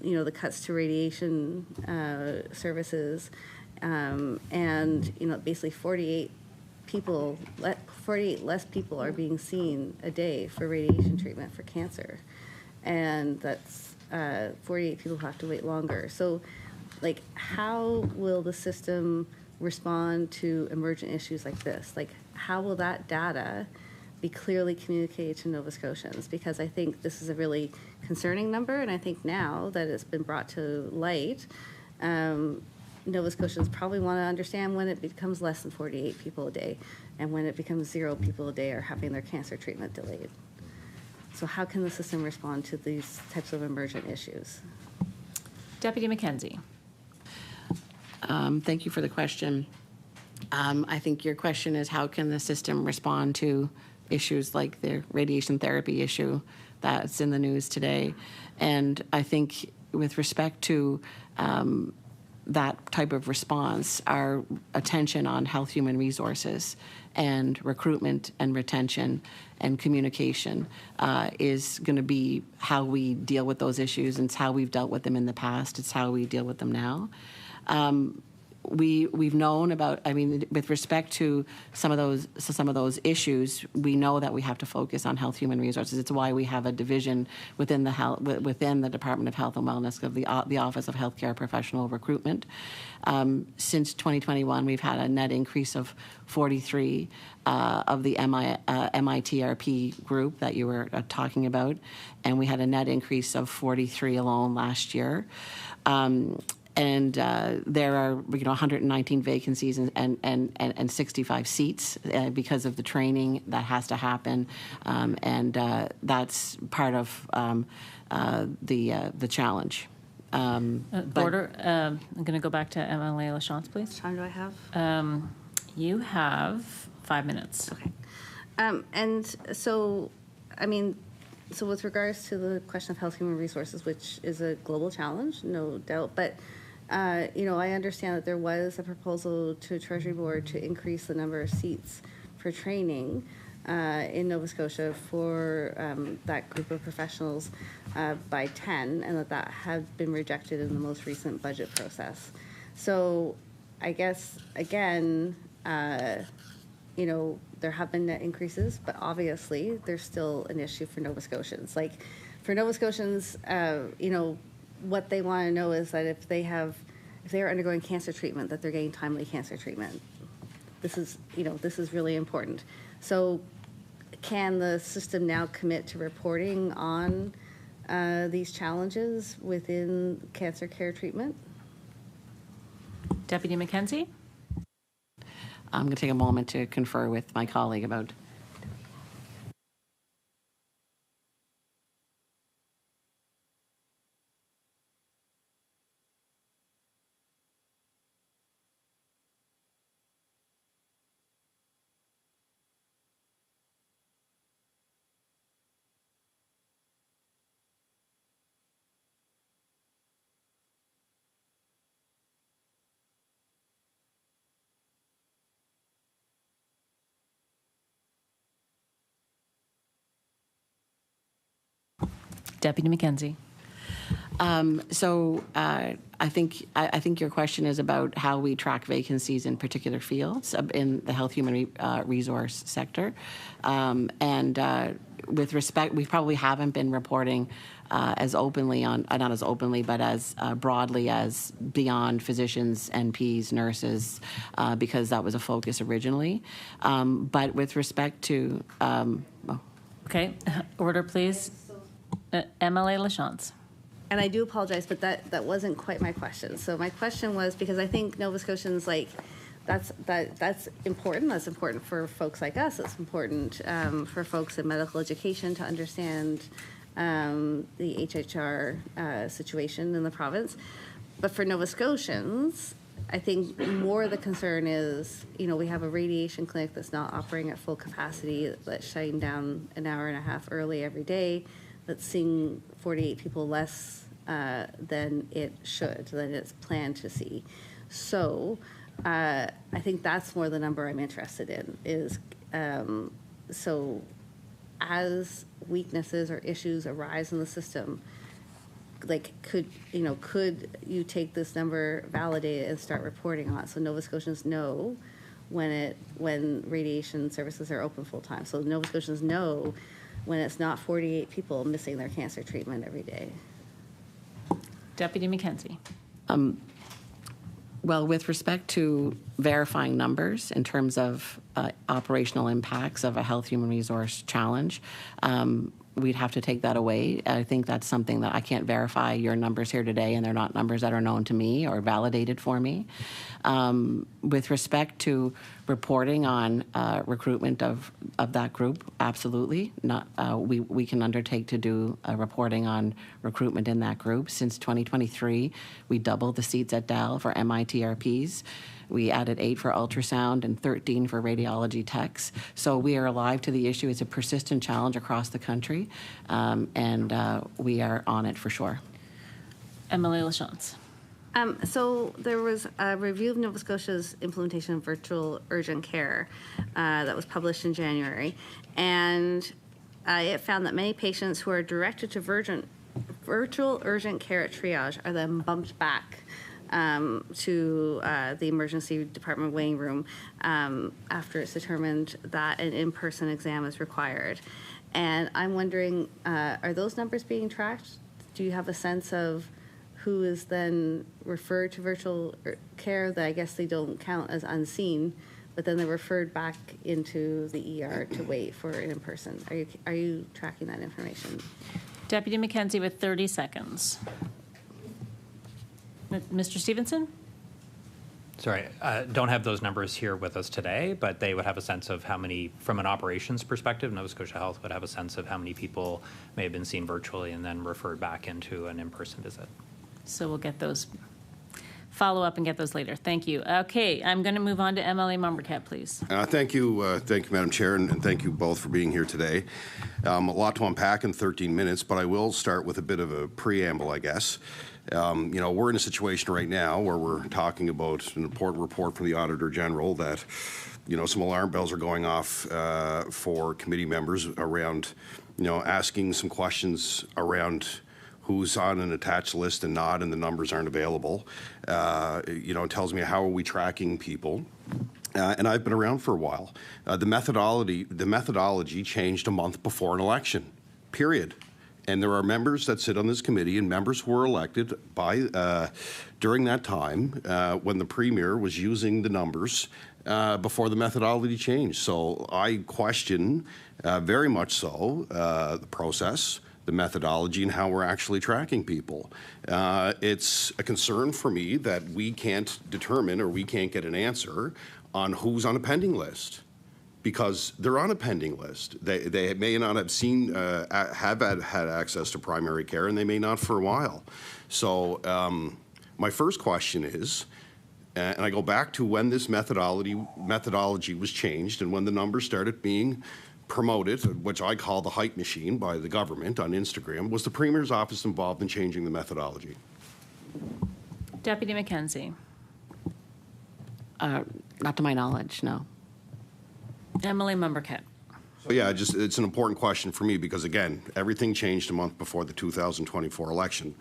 know, the cuts to radiation services, and, you know, basically 48 less people are being seen a day for radiation treatment for cancer, and that's 48 people who have to wait longer. So, like, how will the system respond to emergent issues like this? Like, how will that data be clearly communicated to Nova Scotians? Because I think this is a really concerning number, and I think now that it's been brought to light, Nova Scotians probably want to understand when it becomes less than 48 people a day and when it becomes 0 people a day are having their cancer treatment delayed. So how can the system respond to these types of emergent issues? Deputy MacKenzie. Thank you for the question. I think your question is, how can the system respond to issues like the radiation therapy issue that's in the news today? And I think with respect to that type of response, our attention on health human resources and recruitment and retention and communication is going to be how we deal with those issues, and it's how we've dealt with them in the past. It's how we deal with them now. We've known about, I mean, with respect to some of those issues, we know that we have to focus on health human resources. It's why we have a division within the Department of Health and Wellness of the Office of Healthcare Professional Recruitment. Since 2021, we've had a net increase of 43 of the MITRP group that you were talking about, and we had a net increase of 43 alone last year. And there are, you know, 119 vacancies and 65 seats because of the training that has to happen, and that's part of the challenge. Border, I'm going to go back to MLA LaChance, please. How much time do I have? You have 5 minutes. Okay. And so, I mean, so with regards to the question of health human resources, which is a global challenge, no doubt, but you know, I understand that there was a proposal to Treasury Board to increase the number of seats for training in Nova Scotia for that group of professionals by 10, and that had been rejected in the most recent budget process. So I guess, again, you know, there have been net increases, but obviously there's still an issue for Nova Scotians. Like, for Nova Scotians, you know, what they want to know is that if they are undergoing cancer treatment, that they're getting timely cancer treatment. This is, you know, this is really important. So can the system now commit to reporting on these challenges within cancer care treatment? Deputy MacKenzie? I'm going to take a moment to confer with my colleague about. Deputy MacKenzie. I think your question is about how we track vacancies in particular fields in the health human resource sector. With respect, we probably haven't been reporting as openly on, not as openly, but as broadly as beyond physicians, NPs, nurses, because that was a focus originally. But with respect to, Okay, order, please. MLA Lachance. And I do apologize, but that wasn't quite my question. So my question was, because I think Nova Scotians, like, that's important. That's important for folks like us. It's important for folks in medical education to understand the HHR situation in the province. But for Nova Scotians, I think more the concern is, we have a radiation clinic that's not operating at full capacity, that's shutting down an hour and a half early every day, that's seeing 48 people less than it should, than it's planned to see. So I think that's more the number I'm interested in, is so as weaknesses or issues arise in the system, like, could you take this number, validate it, and start reporting on it, so Nova Scotians know when radiation services are open full time, so Nova Scotians know when it's not 48 people missing their cancer treatment every day. Deputy MacKenzie. Well, with respect to verifying numbers in terms of operational impacts of a health human resource challenge, we'd have to take that away. I think that's something that I can't verify your numbers here today, and they're not numbers that are known to me or validated for me. With respect to reporting on recruitment of that group, absolutely. We can undertake to do reporting on recruitment in that group. Since 2023, we doubled the seats at Dal for MITRPs. We added 8 for ultrasound and 13 for radiology techs. So we are alive to the issue. It's a persistent challenge across the country, and we are on it for sure. MLA Lachance. So there was a review of Nova Scotia's implementation of virtual urgent care that was published in January, and it found that many patients who are directed to virtual urgent care at triage are then bumped back to the emergency department waiting room after it's determined that an in-person exam is required. And I'm wondering, are those numbers being tracked? Do you have a sense of who is then referred to virtual care that I guess they don't count as unseen, but then they're referred back into the ER to wait for an in-person? Are you tracking that information? Deputy MacKenzie with 30 seconds. Mr. Stevenson? Sorry, don't have those numbers here with us today, but they would have a sense of how many, from an operations perspective, Nova Scotia Health would have a sense of how many people may have been seen virtually and then referred back into an in-person visit. So we'll get those, follow up and get those later. Thank you. Okay, I'm going to move on to MLA Mumbercat, please. Thank you, Madam Chair, and thank you both for being here today. A lot to unpack in 13 minutes, but I will start with a bit of a preamble, I guess. We're in a situation right now where we're talking about an important report from the Auditor General that, some alarm bells are going off for committee members around, asking some questions around who's on an attached list and not, and the numbers aren't available. It tells me, how are we tracking people? And I've been around for a while. The methodology changed a month before an election, period. And there are members that sit on this committee and members who were elected by during that time when the Premier was using the numbers before the methodology changed. So I question very much so the process, the methodology, and how we're actually tracking people. It's a concern for me that we can't determine, or we can't get an answer on who's on a pending list, because they're on a pending list. They may not have had access to primary care, and they may not for a while. So my first question is, and I go back to when this methodology was changed and when the numbers started being promoted, which I call the hype machine by the government on Instagram, was the Premier's office involved in changing the methodology? Deputy MacKenzie. Not to my knowledge, no. Emily Mumbercat. So yeah, it's an important question for me because, again, everything changed a month before the 2024 election.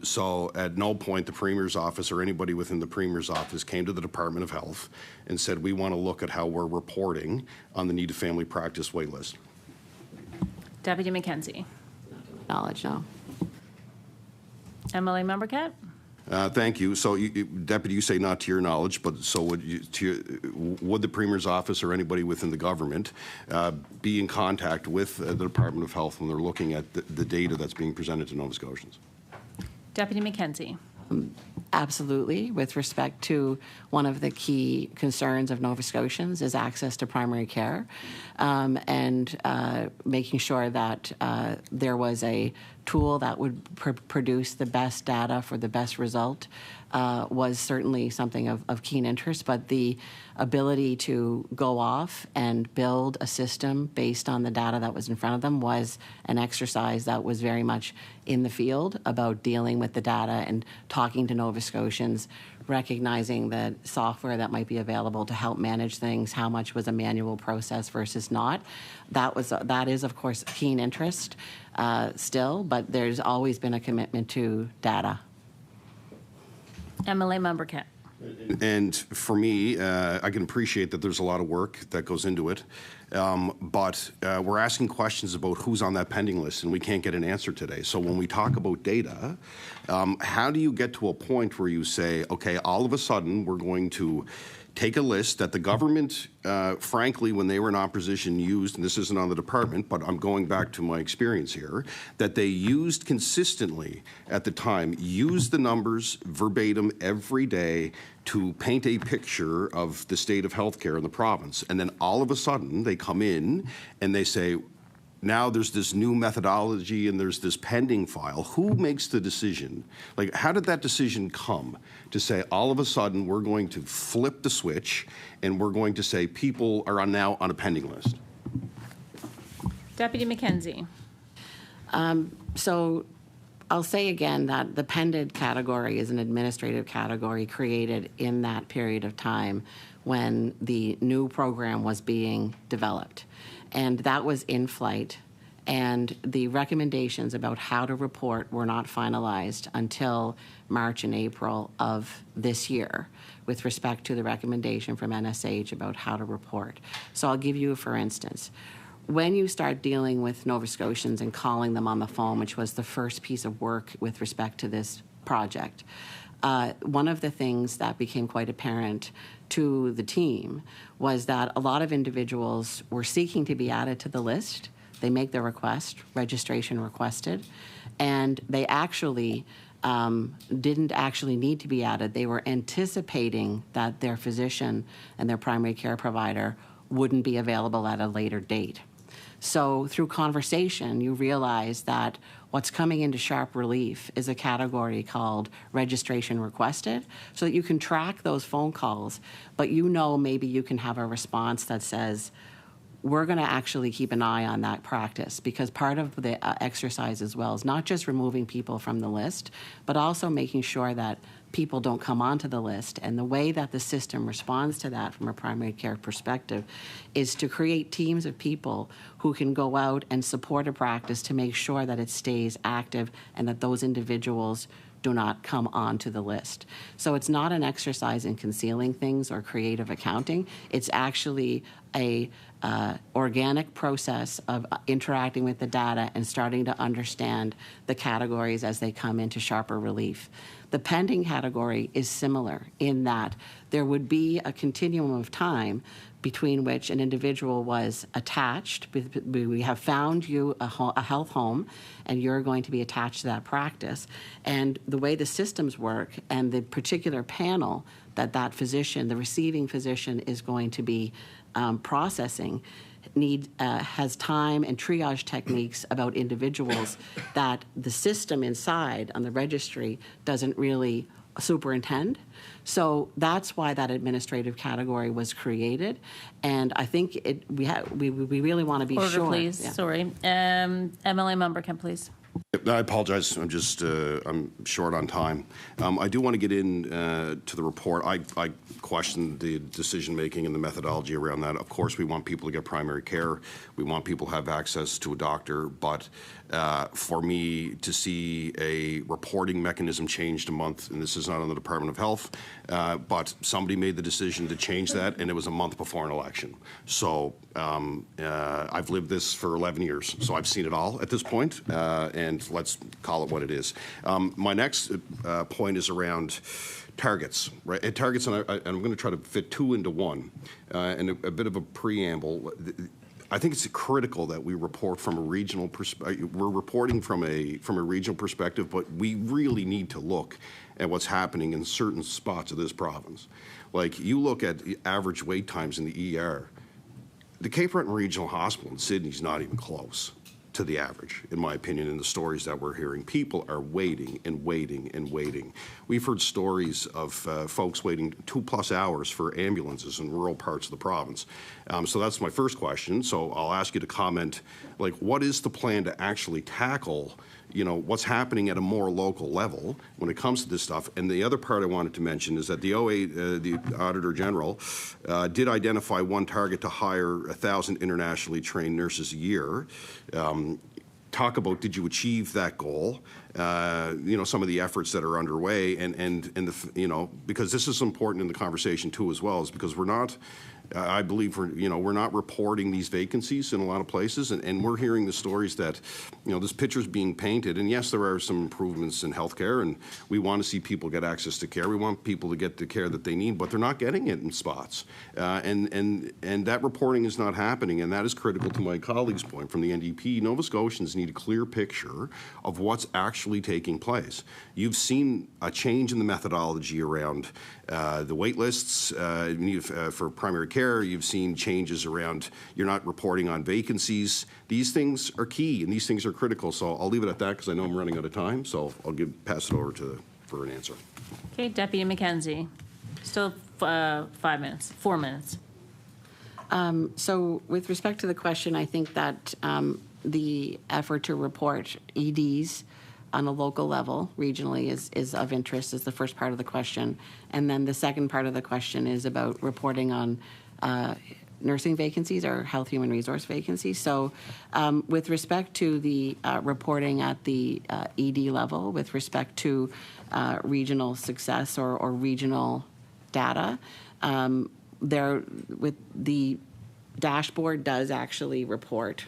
So at no point the Premier's office or anybody within the Premier's office came to the Department of Health and said, we want to look at how we're reporting on the need to family practice wait list. Deputy MacKenzie. Knowledge, no. Emily Mumbercat. Thank you. So, Deputy, you say not to your knowledge, but so would would the Premier's office or anybody within the government be in contact with the Department of Health when they're looking at the data that's being presented to Nova Scotians? Deputy MacKenzie. Absolutely. With respect to one of the key concerns of Nova Scotians is access to primary care, and making sure that there was a tool that would produce the best data for the best result was certainly something of keen interest, but the ability to go off and build a system based on the data that was in front of them was an exercise that was very much in the field about dealing with the data and talking to Nova Scotians, recognizing the software that might be available to help manage things, how much was a manual process versus not. That is, of course, keen interest still, but there's always been a commitment to data. Emily Mumbercat. And for me, I can appreciate that there's a lot of work that goes into it, but we're asking questions about who's on that pending list, and we can't get an answer today. So when we talk about data, how do you get to a point where you say, okay, all of a sudden we're going to take a list that the government, frankly, when they were in opposition, used, and this isn't on the department, but I'm going back to my experience here, that they used consistently at the time, used the numbers verbatim every day to paint a picture of the state of healthcare in the province. And then all of a sudden, they come in and they say, now there's this new methodology and there's this pending file. Who makes the decision? Like, how did that decision come to say all of a sudden we're going to flip the switch and we're going to say people are now on a pending list? Deputy MacKenzie. So I'll say again that the pended category is an administrative category created in that period of time when the new program was being developed. And that was in flight, and the recommendations about how to report were not finalized until March and April of this year with respect to the recommendation from NSH about how to report. So I'll give you, for instance, when you start dealing with Nova Scotians and calling them on the phone, which was the first piece of work with respect to this project, one of the things that became quite apparent to the team was that a lot of individuals were seeking to be added to the list. They make the request, registration requested, and they actually didn't actually need to be added. They were anticipating that their physician and their primary care provider wouldn't be available at a later date. So through conversation, you realize that what's coming into sharp relief is a category called registration requested, so that you can track those phone calls, but you know maybe you can have a response that says, we're going to actually keep an eye on that practice, because part of the exercise as well is not just removing people from the list, but also making sure that people don't come onto the list. And the way that the system responds to that from a primary care perspective is to create teams of people who can go out and support a practice to make sure that it stays active and that those individuals do not come onto the list. So it's not an exercise in concealing things or creative accounting. It's actually a organic process of interacting with the data and starting to understand the categories as they come into sharper relief. The pending category is similar in that there would be a continuum of time between which an individual was attached. We have found you a health home, and you're going to be attached to that practice. And the way the systems work and the particular panel that physician, the receiving physician, is going to be processing has time and triage techniques about individuals that the system inside on the registry doesn't really superintend. So that's why that administrative category was created, and I think we really want to be Order, sure. please. Yeah. Sorry. MLA Member Kemp, please. I apologize. I'm just I'm short on time. I do want to get in to the report. I question the decision making and the methodology around that. Of course, we want people to get primary care. We want people to have access to a doctor. But for me to see a reporting mechanism changed a month, and this is not on the Department of Health, but somebody made the decision to change that, and it was a month before an election. So I've lived this for 11 years, so I've seen it all at this point. And let's call it what it is. My next point is around targets, right? And targets, and I'm going to try to fit two into one, and a bit of a preamble. I think it's critical that we report from a regional perspective. We're reporting from a regional perspective, but we really need to look at what's happening in certain spots of this province. Like, you look at the average wait times in the ER. The Cape Breton Regional Hospital in Sydney's not even close to the average, in my opinion, in the stories that we're hearing. People are waiting and waiting and waiting. We've heard stories of folks waiting 2+ hours for ambulances in rural parts of the province. So that's my first question. So I'll ask you to comment, like, what is the plan to actually tackle, you know, what's happening at a more local level when it comes to this stuff? And the other part I wanted to mention is that the Auditor General did identify one target to hire 1,000 internationally trained nurses a year. Talk about, did you achieve that goal? You know, some of the efforts that are underway, and the, you know, because this is important in the conversation too as well, is because we're not, I believe we're not reporting these vacancies in a lot of places, and we're hearing the stories that, you know, this picture's being painted, and yes, there are some improvements in healthcare, and we want to see people get access to care. We want people to get the care that they need, but they're not getting it in spots, and that reporting is not happening, and that is critical to my colleague's point from the NDP. Nova Scotians need a clear picture of what's actually taking place. You've seen a change in the methodology around the wait lists for primary care. You've seen changes around, you're not reporting on vacancies. These things are key, and these things are critical. So I'll leave it at that because I know I'm running out of time. So I'll pass it over for an answer. Okay, Deputy MacKenzie. Still 4 minutes. So with respect to the question, I think that the effort to report EDs on a local level, regionally, is of interest, is the first part of the question. And then the second part of the question is about reporting on nursing vacancies or health human resource vacancies. So with respect to the reporting at the ED level, with respect to regional success or regional data, with the dashboard does actually report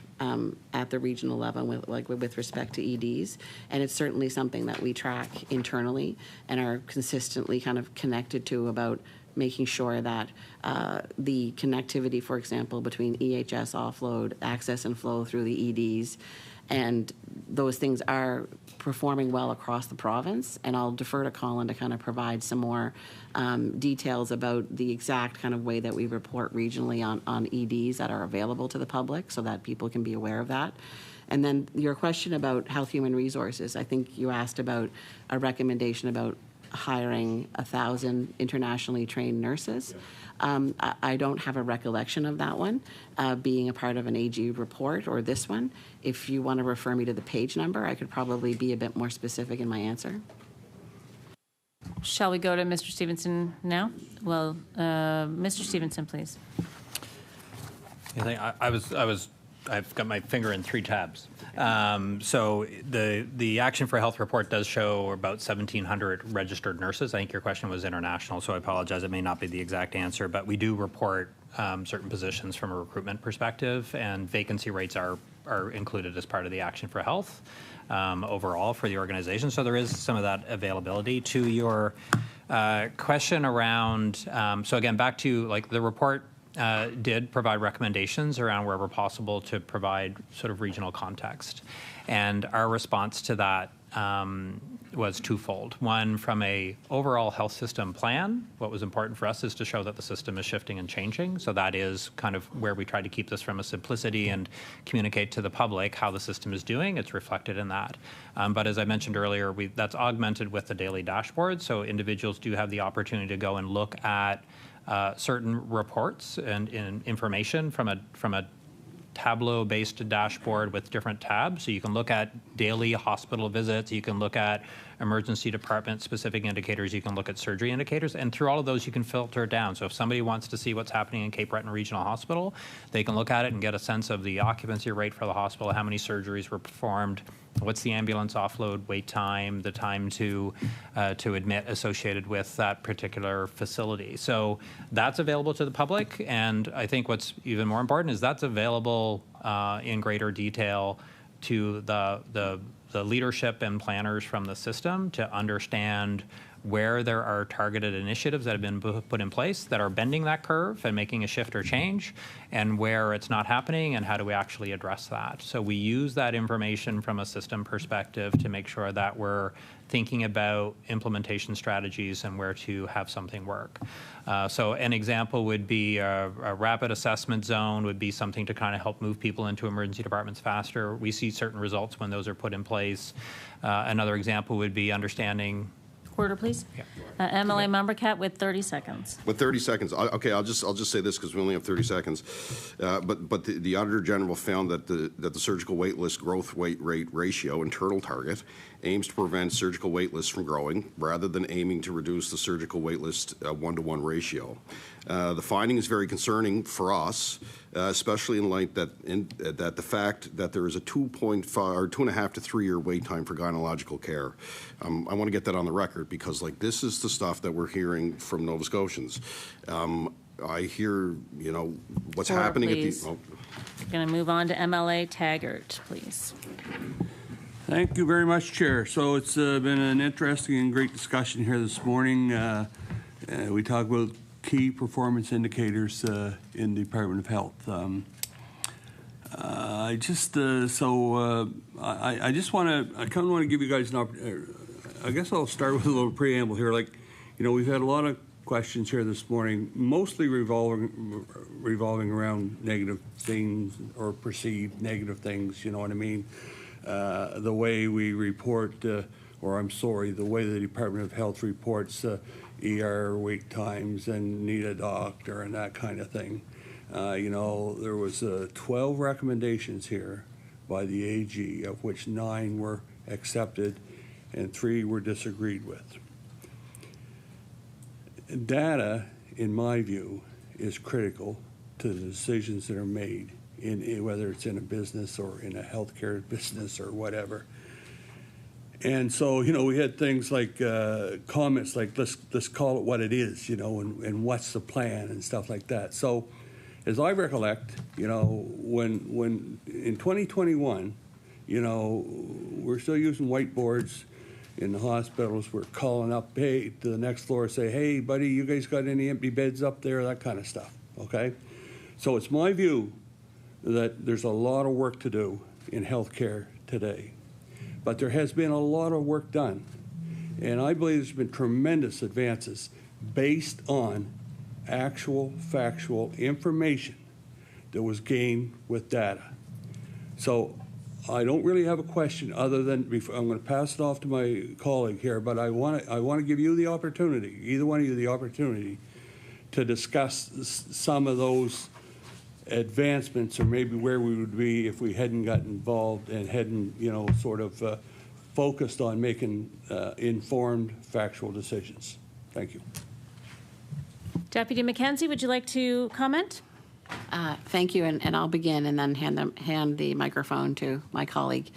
at the regional level with respect to EDs, and it's certainly something that we track internally and are consistently kind of connected to about making sure that the connectivity, for example, between EHS offload, access and flow through the EDs, and those things are performing well across the province. And I'll defer to Colin to kind of provide some more details about the exact kind of way that we report regionally on EDs that are available to the public so that people can be aware of that. And then your question about health human resources, I think you asked about a recommendation about hiring 1,000 internationally trained nurses. I don't have a recollection of that one being a part of an AG report or this one. If you want to refer me to the page number, I could probably be a bit more specific in my answer. Shall we go to Mr. Stevenson now? Well, Mr. Stevenson, please. I've got my finger in 3 tabs. So the Action for Health report does show about 1,700 registered nurses. I think your question was international, so I apologize. It may not be the exact answer, but we do report certain positions from a recruitment perspective, and vacancy rates are included as part of the Action for Health overall for the organization. So there is some of that availability. To your question around, so again, back to like the report did provide recommendations around wherever possible to provide sort of regional context. And our response to that was twofold. One, from a overall health system plan, what was important for us is to show that the system is shifting and changing. So that is kind of where we try to keep this from a simplicity and communicate to the public how the system is doing. It's reflected in that. But as I mentioned earlier, that's augmented with the daily dashboard. So individuals do have the opportunity to go and look at certain reports and information from a Tableau-based dashboard with different tabs. So you can look at daily hospital visits, you can look at emergency department specific indicators, you can look at surgery indicators, and through all of those you can filter it down. So if somebody wants to see what's happening in Cape Breton Regional Hospital, they can look at it and get a sense of the occupancy rate for the hospital, how many surgeries were performed, what's the ambulance offload wait time, the time to admit associated with that particular facility. So that's available to the public, and I think what's even more important is that's available in greater detail to the leadership and planners from the system to understand where there are targeted initiatives that have been put in place that are bending that curve and making a shift or change, and where it's not happening, and how do we actually address that. So we use that information from a system perspective to make sure that we're thinking about implementation strategies and where to have something work. So an example would be a rapid assessment zone would be something to kind of help move people into emergency departments faster. We see certain results when those are put in place. Another example would be understanding. Order, please. Yeah. MLA Membercat with 30 seconds. With 30 seconds, okay, I'll just say this because we only have 30 seconds. But the Auditor General found that the surgical wait list growth rate ratio internal target aims to prevent surgical wait lists from growing rather than aiming to reduce the surgical wait list 1-to-1 ratio. The finding is very concerning for us, especially in light that the fact that there is a 2.5 to 3 year wait time for gynecological care. I want to get that on the record because this is the stuff that we're hearing from Nova Scotians. I hear, what's happening please. at the. We're going to move on to MLA Taggart, please. Thank you very much, Chair. So it's been an interesting and great discussion here this morning. We talk about key performance indicators in the Department of Health. I just want to give you guys an opportunity. I guess I'll start with a little preamble here. We've had a lot of questions here this morning, mostly revolving around negative things or perceived negative things. You know what I mean? The way we report, the way the Department of Health reports ER wait times and need a doctor and that kind of thing. There was 12 recommendations here by the AG, of which 9 were accepted and 3 were disagreed with. Data, in my view, is critical to the decisions that are made, whether it's in a business or in a healthcare business or whatever. And so, we had things like comments like, let's call it what it is, and what's the plan and stuff like that. So, as I recollect, when in 2021, we're still using whiteboards in the hospitals. We're calling up, hey, to the next floor, say, hey, buddy, you guys got any empty beds up there? That kind of stuff, okay? So it's my view that there's a lot of work to do in healthcare today. But there has been a lot of work done. And I believe there's been tremendous advances based on actual factual information that was gained with data. So I don't really have a question other than, I'm going to pass it off to my colleague here, but I want to give you the opportunity, either one of you the opportunity, to discuss some of those advancements or maybe where we would be if we hadn't gotten involved and hadn't, focused on making informed, factual decisions. Thank you. Deputy MacKenzie, would you like to comment? Thank you, and I'll begin and then hand the microphone to my colleague.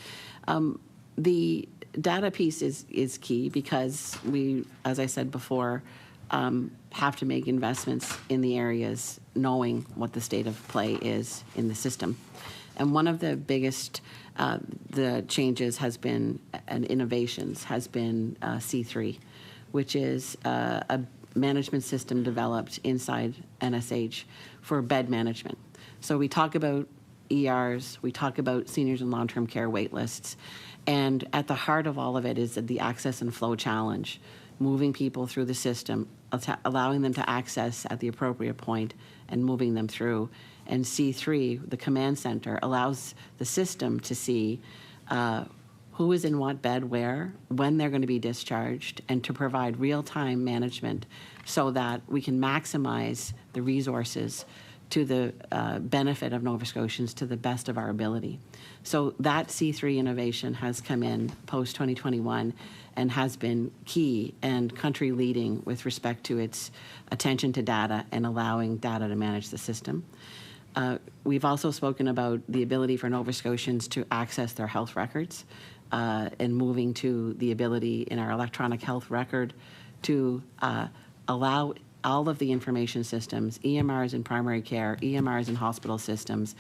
The data piece is key because we, as I said before, have to make investments in the areas knowing what the state of play is in the system. And one of the biggest the changes has been, and innovations, has been C3, which is a management system developed inside NSH for bed management. So we talk about ERs, we talk about seniors and long-term care wait lists. And at the heart of all of it is the access and flow challenge, moving people through the system, allowing them to access at the appropriate point and moving them through. And C3, the command center, allows the system to see who is in what bed where, when they're going to be discharged, and to provide real-time management so that we can maximize the resources to the benefit of Nova Scotians to the best of our ability. So that C3 innovation has come in post-2021 and has been key and country leading with respect to its attention to data and allowing data to manage the system. We've also spoken about the ability for Nova Scotians to access their health records and moving to the ability in our electronic health record to allow all of the information systems, EMRs in primary care, EMRs in hospital systems,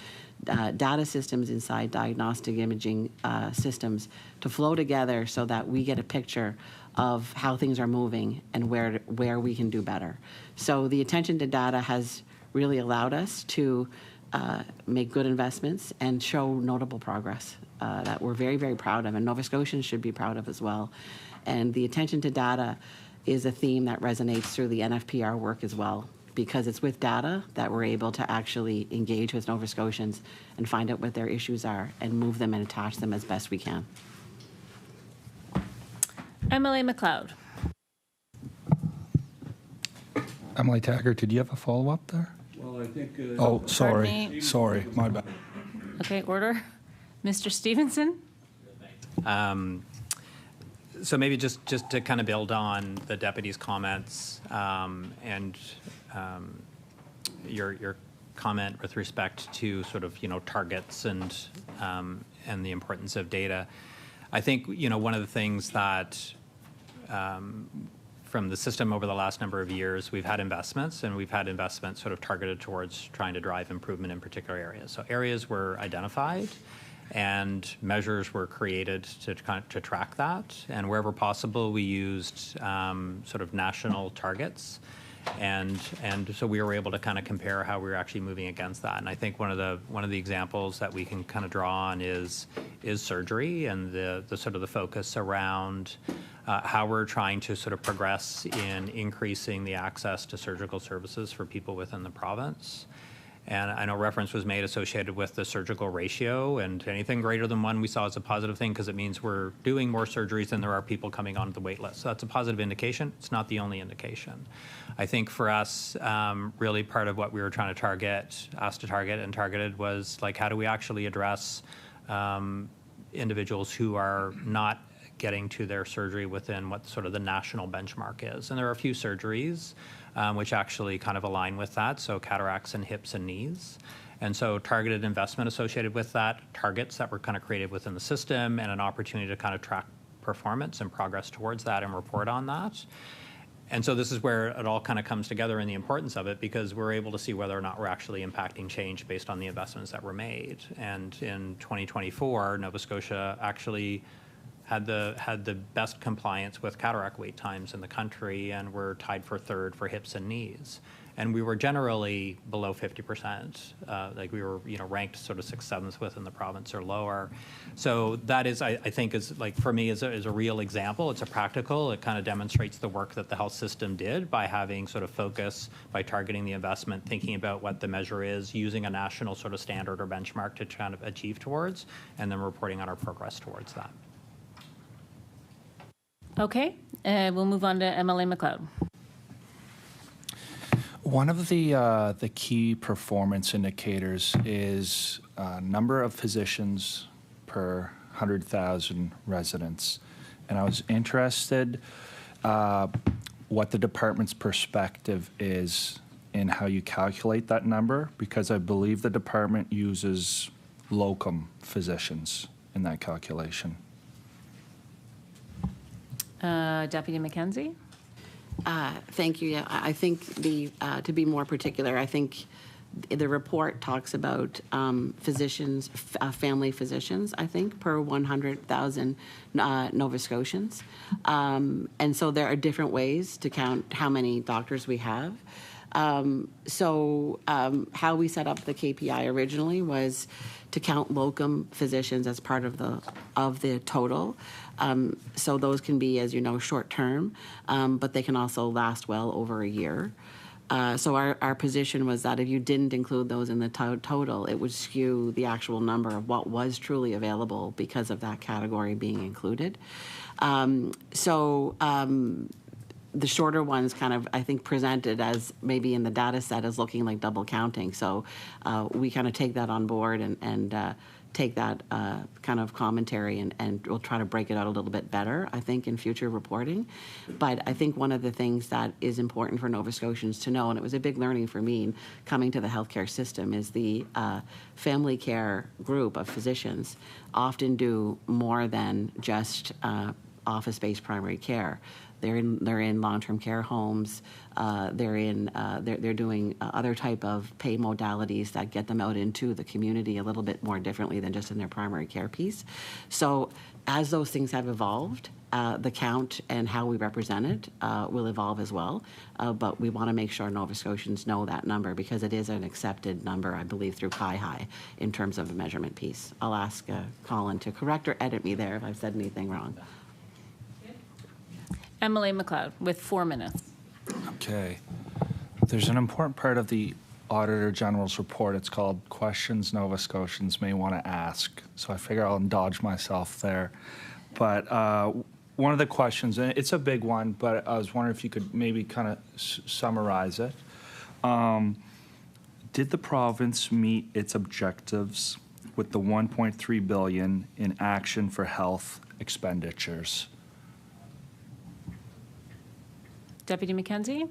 data systems inside diagnostic imaging systems to flow together so that we get a picture of how things are moving and where we can do better. So the attention to data has really allowed us to make good investments and show notable progress that we're very, very proud of, and Nova Scotians should be proud of as well. And the attention to data is a theme that resonates through the NFPR work as well, because it's with data that we're able to actually engage with Nova Scotians and find out what their issues are and move them and attach them as best we can. MLA McLeod. Emily Taggart, did you have a follow-up there? Well, I think. Oh, sorry. me. Sorry, my bad. Okay, order. Mr. Stevenson? So maybe just to kind of build on the deputy's comments and your comment with respect to sort of targets and the importance of data. I think one of the things that from the system over the last number of years, we've had investments, and we've had investments sort of targeted towards trying to drive improvement in particular areas. So areas were identified and measures were created to track that. And wherever possible, we used sort of national targets. And so we were able to kind of compare how we were actually moving against that. And I think one of the examples that we can kind of draw on is surgery and the sort of the focus around how we're trying to sort of progress in increasing the access to surgical services for people within the province. And I know reference was made associated with the surgical ratio, and anything greater than 1 we saw as a positive thing because it means we're doing more surgeries than there are people coming onto the wait list. So that's a positive indication. It's not the only indication. I think for us, really part of what we were trying to asked to target and targeted was like, how do we actually address individuals who are not getting to their surgery within what sort of the national benchmark is. And there are a few surgeries which actually kind of align with that, so cataracts and hips and knees. And so targeted investment associated with that, targets that were kind of created within the system, and an opportunity to kind of track performance and progress towards that and report on that. And so this is where it all kind of comes together in the importance of it, because we're able to see whether or not we're actually impacting change based on the investments that were made. And in 2024, Nova Scotia actually had the best compliance with cataract wait times in the country, and we're tied for 3rd for hips and knees. And we were generally below 50%. Like we were, ranked sort of 6th, 7th within the province or lower. So that is, I think, is like for me is a real example. It's a practical. It kind of demonstrates the work that the health system did by having sort of focus, by targeting the investment, thinking about what the measure is, using a national sort of standard or benchmark to kind of achieve towards, and then reporting on our progress towards that. Okay, we'll move on to MLA McLeod. One of the key performance indicators is number of physicians per 100,000 residents. And I was interested what the department's perspective is in how you calculate that number, because I believe the department uses locum physicians in that calculation. Deputy MacKenzie? Thank you. Yeah, I think to be more particular, I think the report talks about physicians, family physicians, I think, per 100,000 Nova Scotians. And so there are different ways to count how many doctors we have. How we set up the KPI originally was to count locum physicians as part of the total. So those can be, as you know, short term, but they can also last well over a year. So our position was that if you didn't include those in the total, it would skew the actual number of what was truly available because of that category being included. The shorter ones kind of, I think, presented as maybe in the data set as looking like double counting. So we kind of take that on board and take that kind of commentary and we'll try to break it out a little bit better, I think, in future reporting. But I think one of the things that is important for Nova Scotians to know, and it was a big learning for me coming to the healthcare system, is the family care group of physicians often do more than just office-based primary care. They're in long-term care homes. They're doing other type of pay modalities that get them out into the community a little bit more differently than just in their primary care piece. So as those things have evolved, the count and how we represent it will evolve as well. But we want to make sure Nova Scotians know that number because it is an accepted number, I believe, through CIHI in terms of the measurement piece. I'll ask Colin to correct or edit me there if I've said anything wrong. Emily McLeod with 4 minutes. Okay. There's an important part of the Auditor General's report. It's called Questions Nova Scotians May Want to Ask. So I figure I'll indulge myself there. But one of the questions, and it's a big one, but I was wondering if you could maybe kind of summarize it. Did the province meet its objectives with the $1.3 billion in action for health expenditures? Deputy MacKenzie?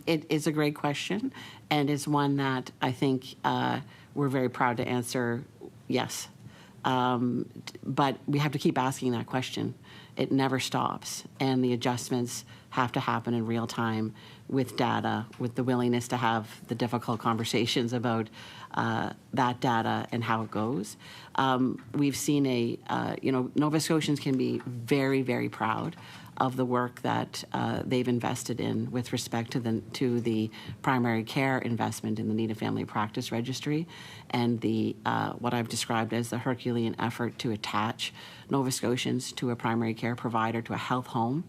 It is a great question, and it's one that I think we're very proud to answer yes. But we have to keep asking that question. It never stops, and the adjustments have to happen in real time with data, with the willingness to have the difficult conversations about that data and how it goes. We've seen Nova Scotians can be very, very proud of the work that they've invested in with respect to the primary care investment in the Need a Family Practice Registry and the what I've described as the Herculean effort to attach Nova Scotians to a primary care provider, to a health home.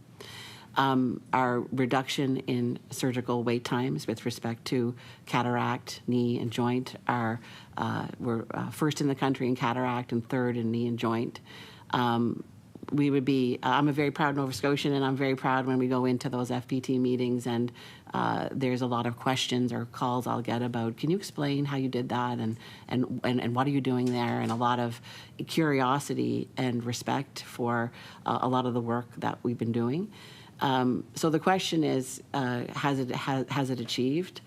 Our reduction in surgical wait times with respect to cataract, knee, and joint we're first in the country in cataract and third in knee and joint. I'm a very proud Nova Scotian, and I'm very proud when we go into those FPT meetings and there's a lot of questions or calls I'll get about, can you explain how you did that and what are you doing there? And a lot of curiosity and respect for a lot of the work that we've been doing. So the question is, has it achieved?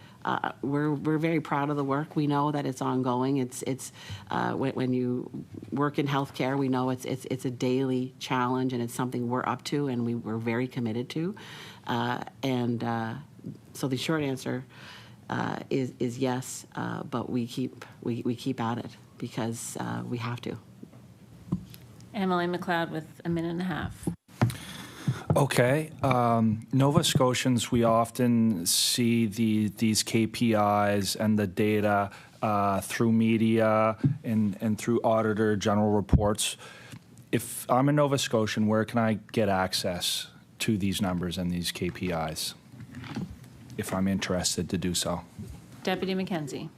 We're very proud of the work. We know that it's ongoing. It's when you work in healthcare, we know it's a daily challenge, and it's something we're up to, and we're very committed to. So the short answer is yes, but we keep at it because we have to. Emily McLeod with 1.5 minutes. Okay. Nova Scotians, we often see these KPIs and the data through media and through Auditor General reports. If I'm a Nova Scotian, where can I get access to these numbers and these KPIs if I'm interested to do so? Deputy MacKenzie.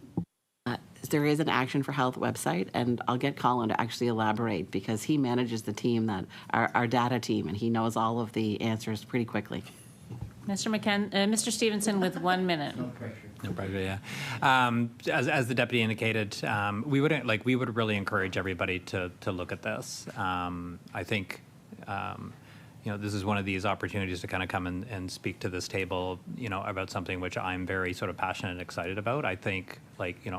There is an Action for Health website, and I'll get Colin to actually elaborate because he manages the team, that our data team, and he knows all of the answers pretty quickly. Mr. Stevenson with 1 minute. No pressure. No pressure, yeah. As the deputy indicated, we would really encourage everybody to look at this. I think this is one of these opportunities to kind of come and speak to this table, about something which I'm very sort of passionate and excited about. I think,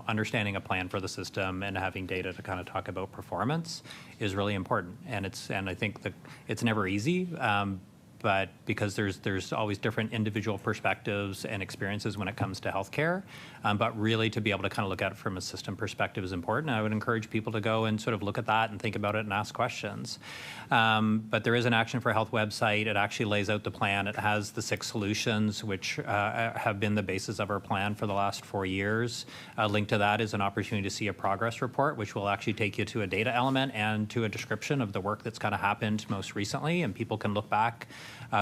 understanding a plan for the system and having data to kind of talk about performance is really important. And I think that it's never easy, but because there's always different individual perspectives and experiences when it comes to healthcare, but really to be able to kind of look at it from a system perspective is important. I would encourage people to go and sort of look at that and think about it and ask questions. But there is an Action for Health website. It actually lays out the plan. It has the 6 solutions, which have been the basis of our plan for the last 4 years. A link to that is an opportunity to see a progress report, which will actually take you to a data element and to a description of the work that's kind of happened most recently, and people can look back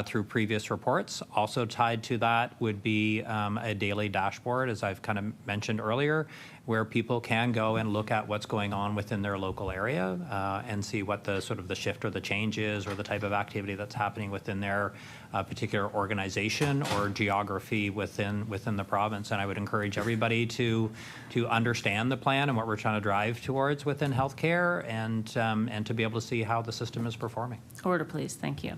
through previous reports. Also tied to that would be a daily dashboard, as I've kind of mentioned earlier, where people can go and look at what's going on within their local area and see what the sort of the shift or the change is, or the type of activity that's happening within their particular organization or geography within the province. And I would encourage everybody to understand the plan and what we're trying to drive towards within healthcare, and to be able to see how the system is performing. Order, please. Thank you.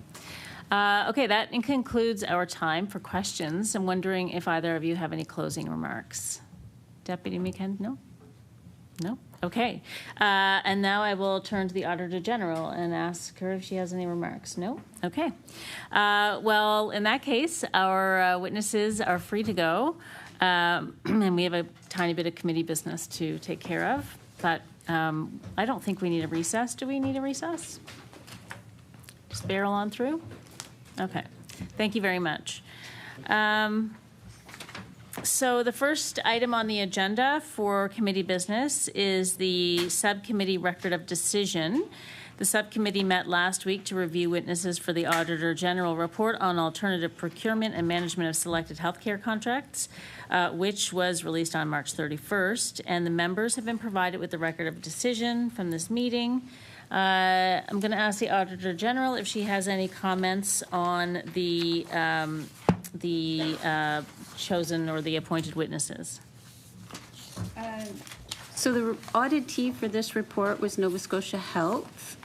Okay, that concludes our time for questions. I'm wondering if either of you have any closing remarks. Deputy MacKenzie? No? No? Okay. And now I will turn to the Auditor General and ask her if she has any remarks. No? Okay. Well, in that case, our witnesses are free to go. And we have a tiny bit of committee business to take care of. But I don't think we need a recess. Do we need a recess? Just barrel on through? Okay. Thank you very much. So the first item on the agenda for committee business is the subcommittee record of decision. The subcommittee met last week to review witnesses for the Auditor General report on alternative procurement and management of selected healthcare contracts, which was released on March 31st. And the members have been provided with the record of decision from this meeting. I'm going to ask the Auditor General if she has any comments on the chosen or the appointed witnesses. So the auditee for this report was Nova Scotia Health.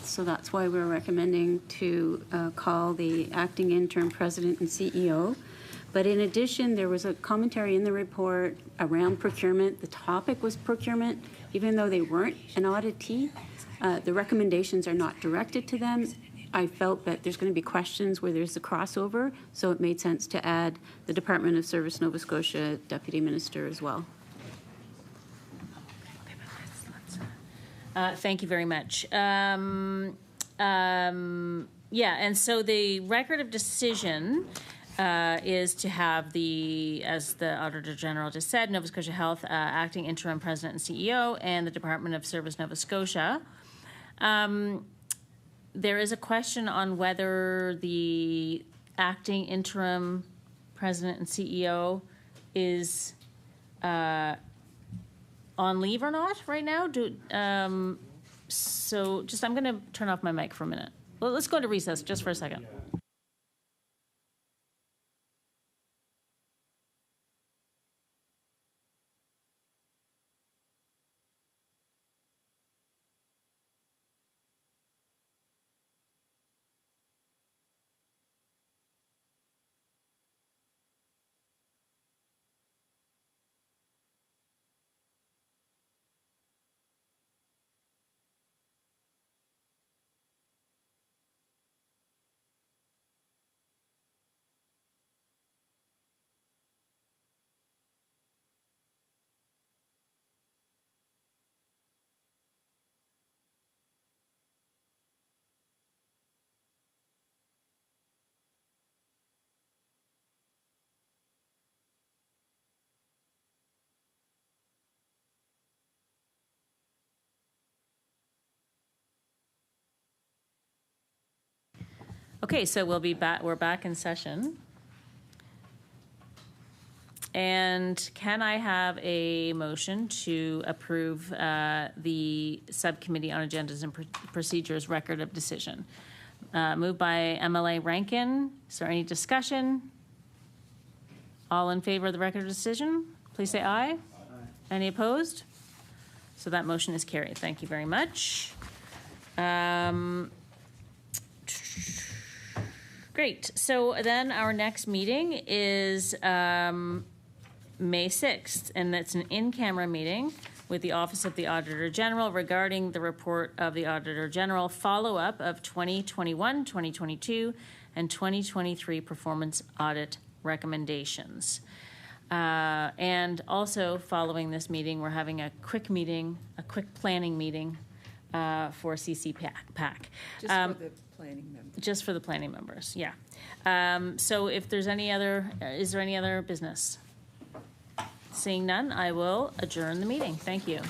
So that's why we're recommending to call the acting interim president and CEO. But in addition, there was a commentary in the report around procurement. The topic was procurement, even though they weren't an auditee. The recommendations are not directed to them. I felt that there's going to be questions where there's a crossover, so it made sense to add the Department of Service Nova Scotia Deputy Minister as well. Thank you very much. Yeah, and so the record of decision is to have the, as the Auditor General just said, Nova Scotia Health acting interim president and CEO, and the Department of Service Nova Scotia. There is a question on whether the acting interim president and CEO is on leave or not right now. So just, I'm going to turn off my mic for a minute. Well, let's go to recess just for a second. Okay, so we'll be back. We're back in session. And can I have a motion to approve the Subcommittee on Agendas and Procedures record of decision? Moved by MLA Rankin. Is there any discussion? All in favor of the record of decision, please say aye. Aye. Any opposed? So that motion is carried. Thank you very much. Great. So then our next meeting is May 6th, and that's an in-camera meeting with the Office of the Auditor General regarding the report of the Auditor General follow-up of 2021, 2022, and 2023 performance audit recommendations. And also, following this meeting, we're having a quick planning meeting for CCPAC. Just for the planning members. Just for the planning members, yeah. So if there's is there any other business? Seeing none, I will adjourn the meeting. Thank you.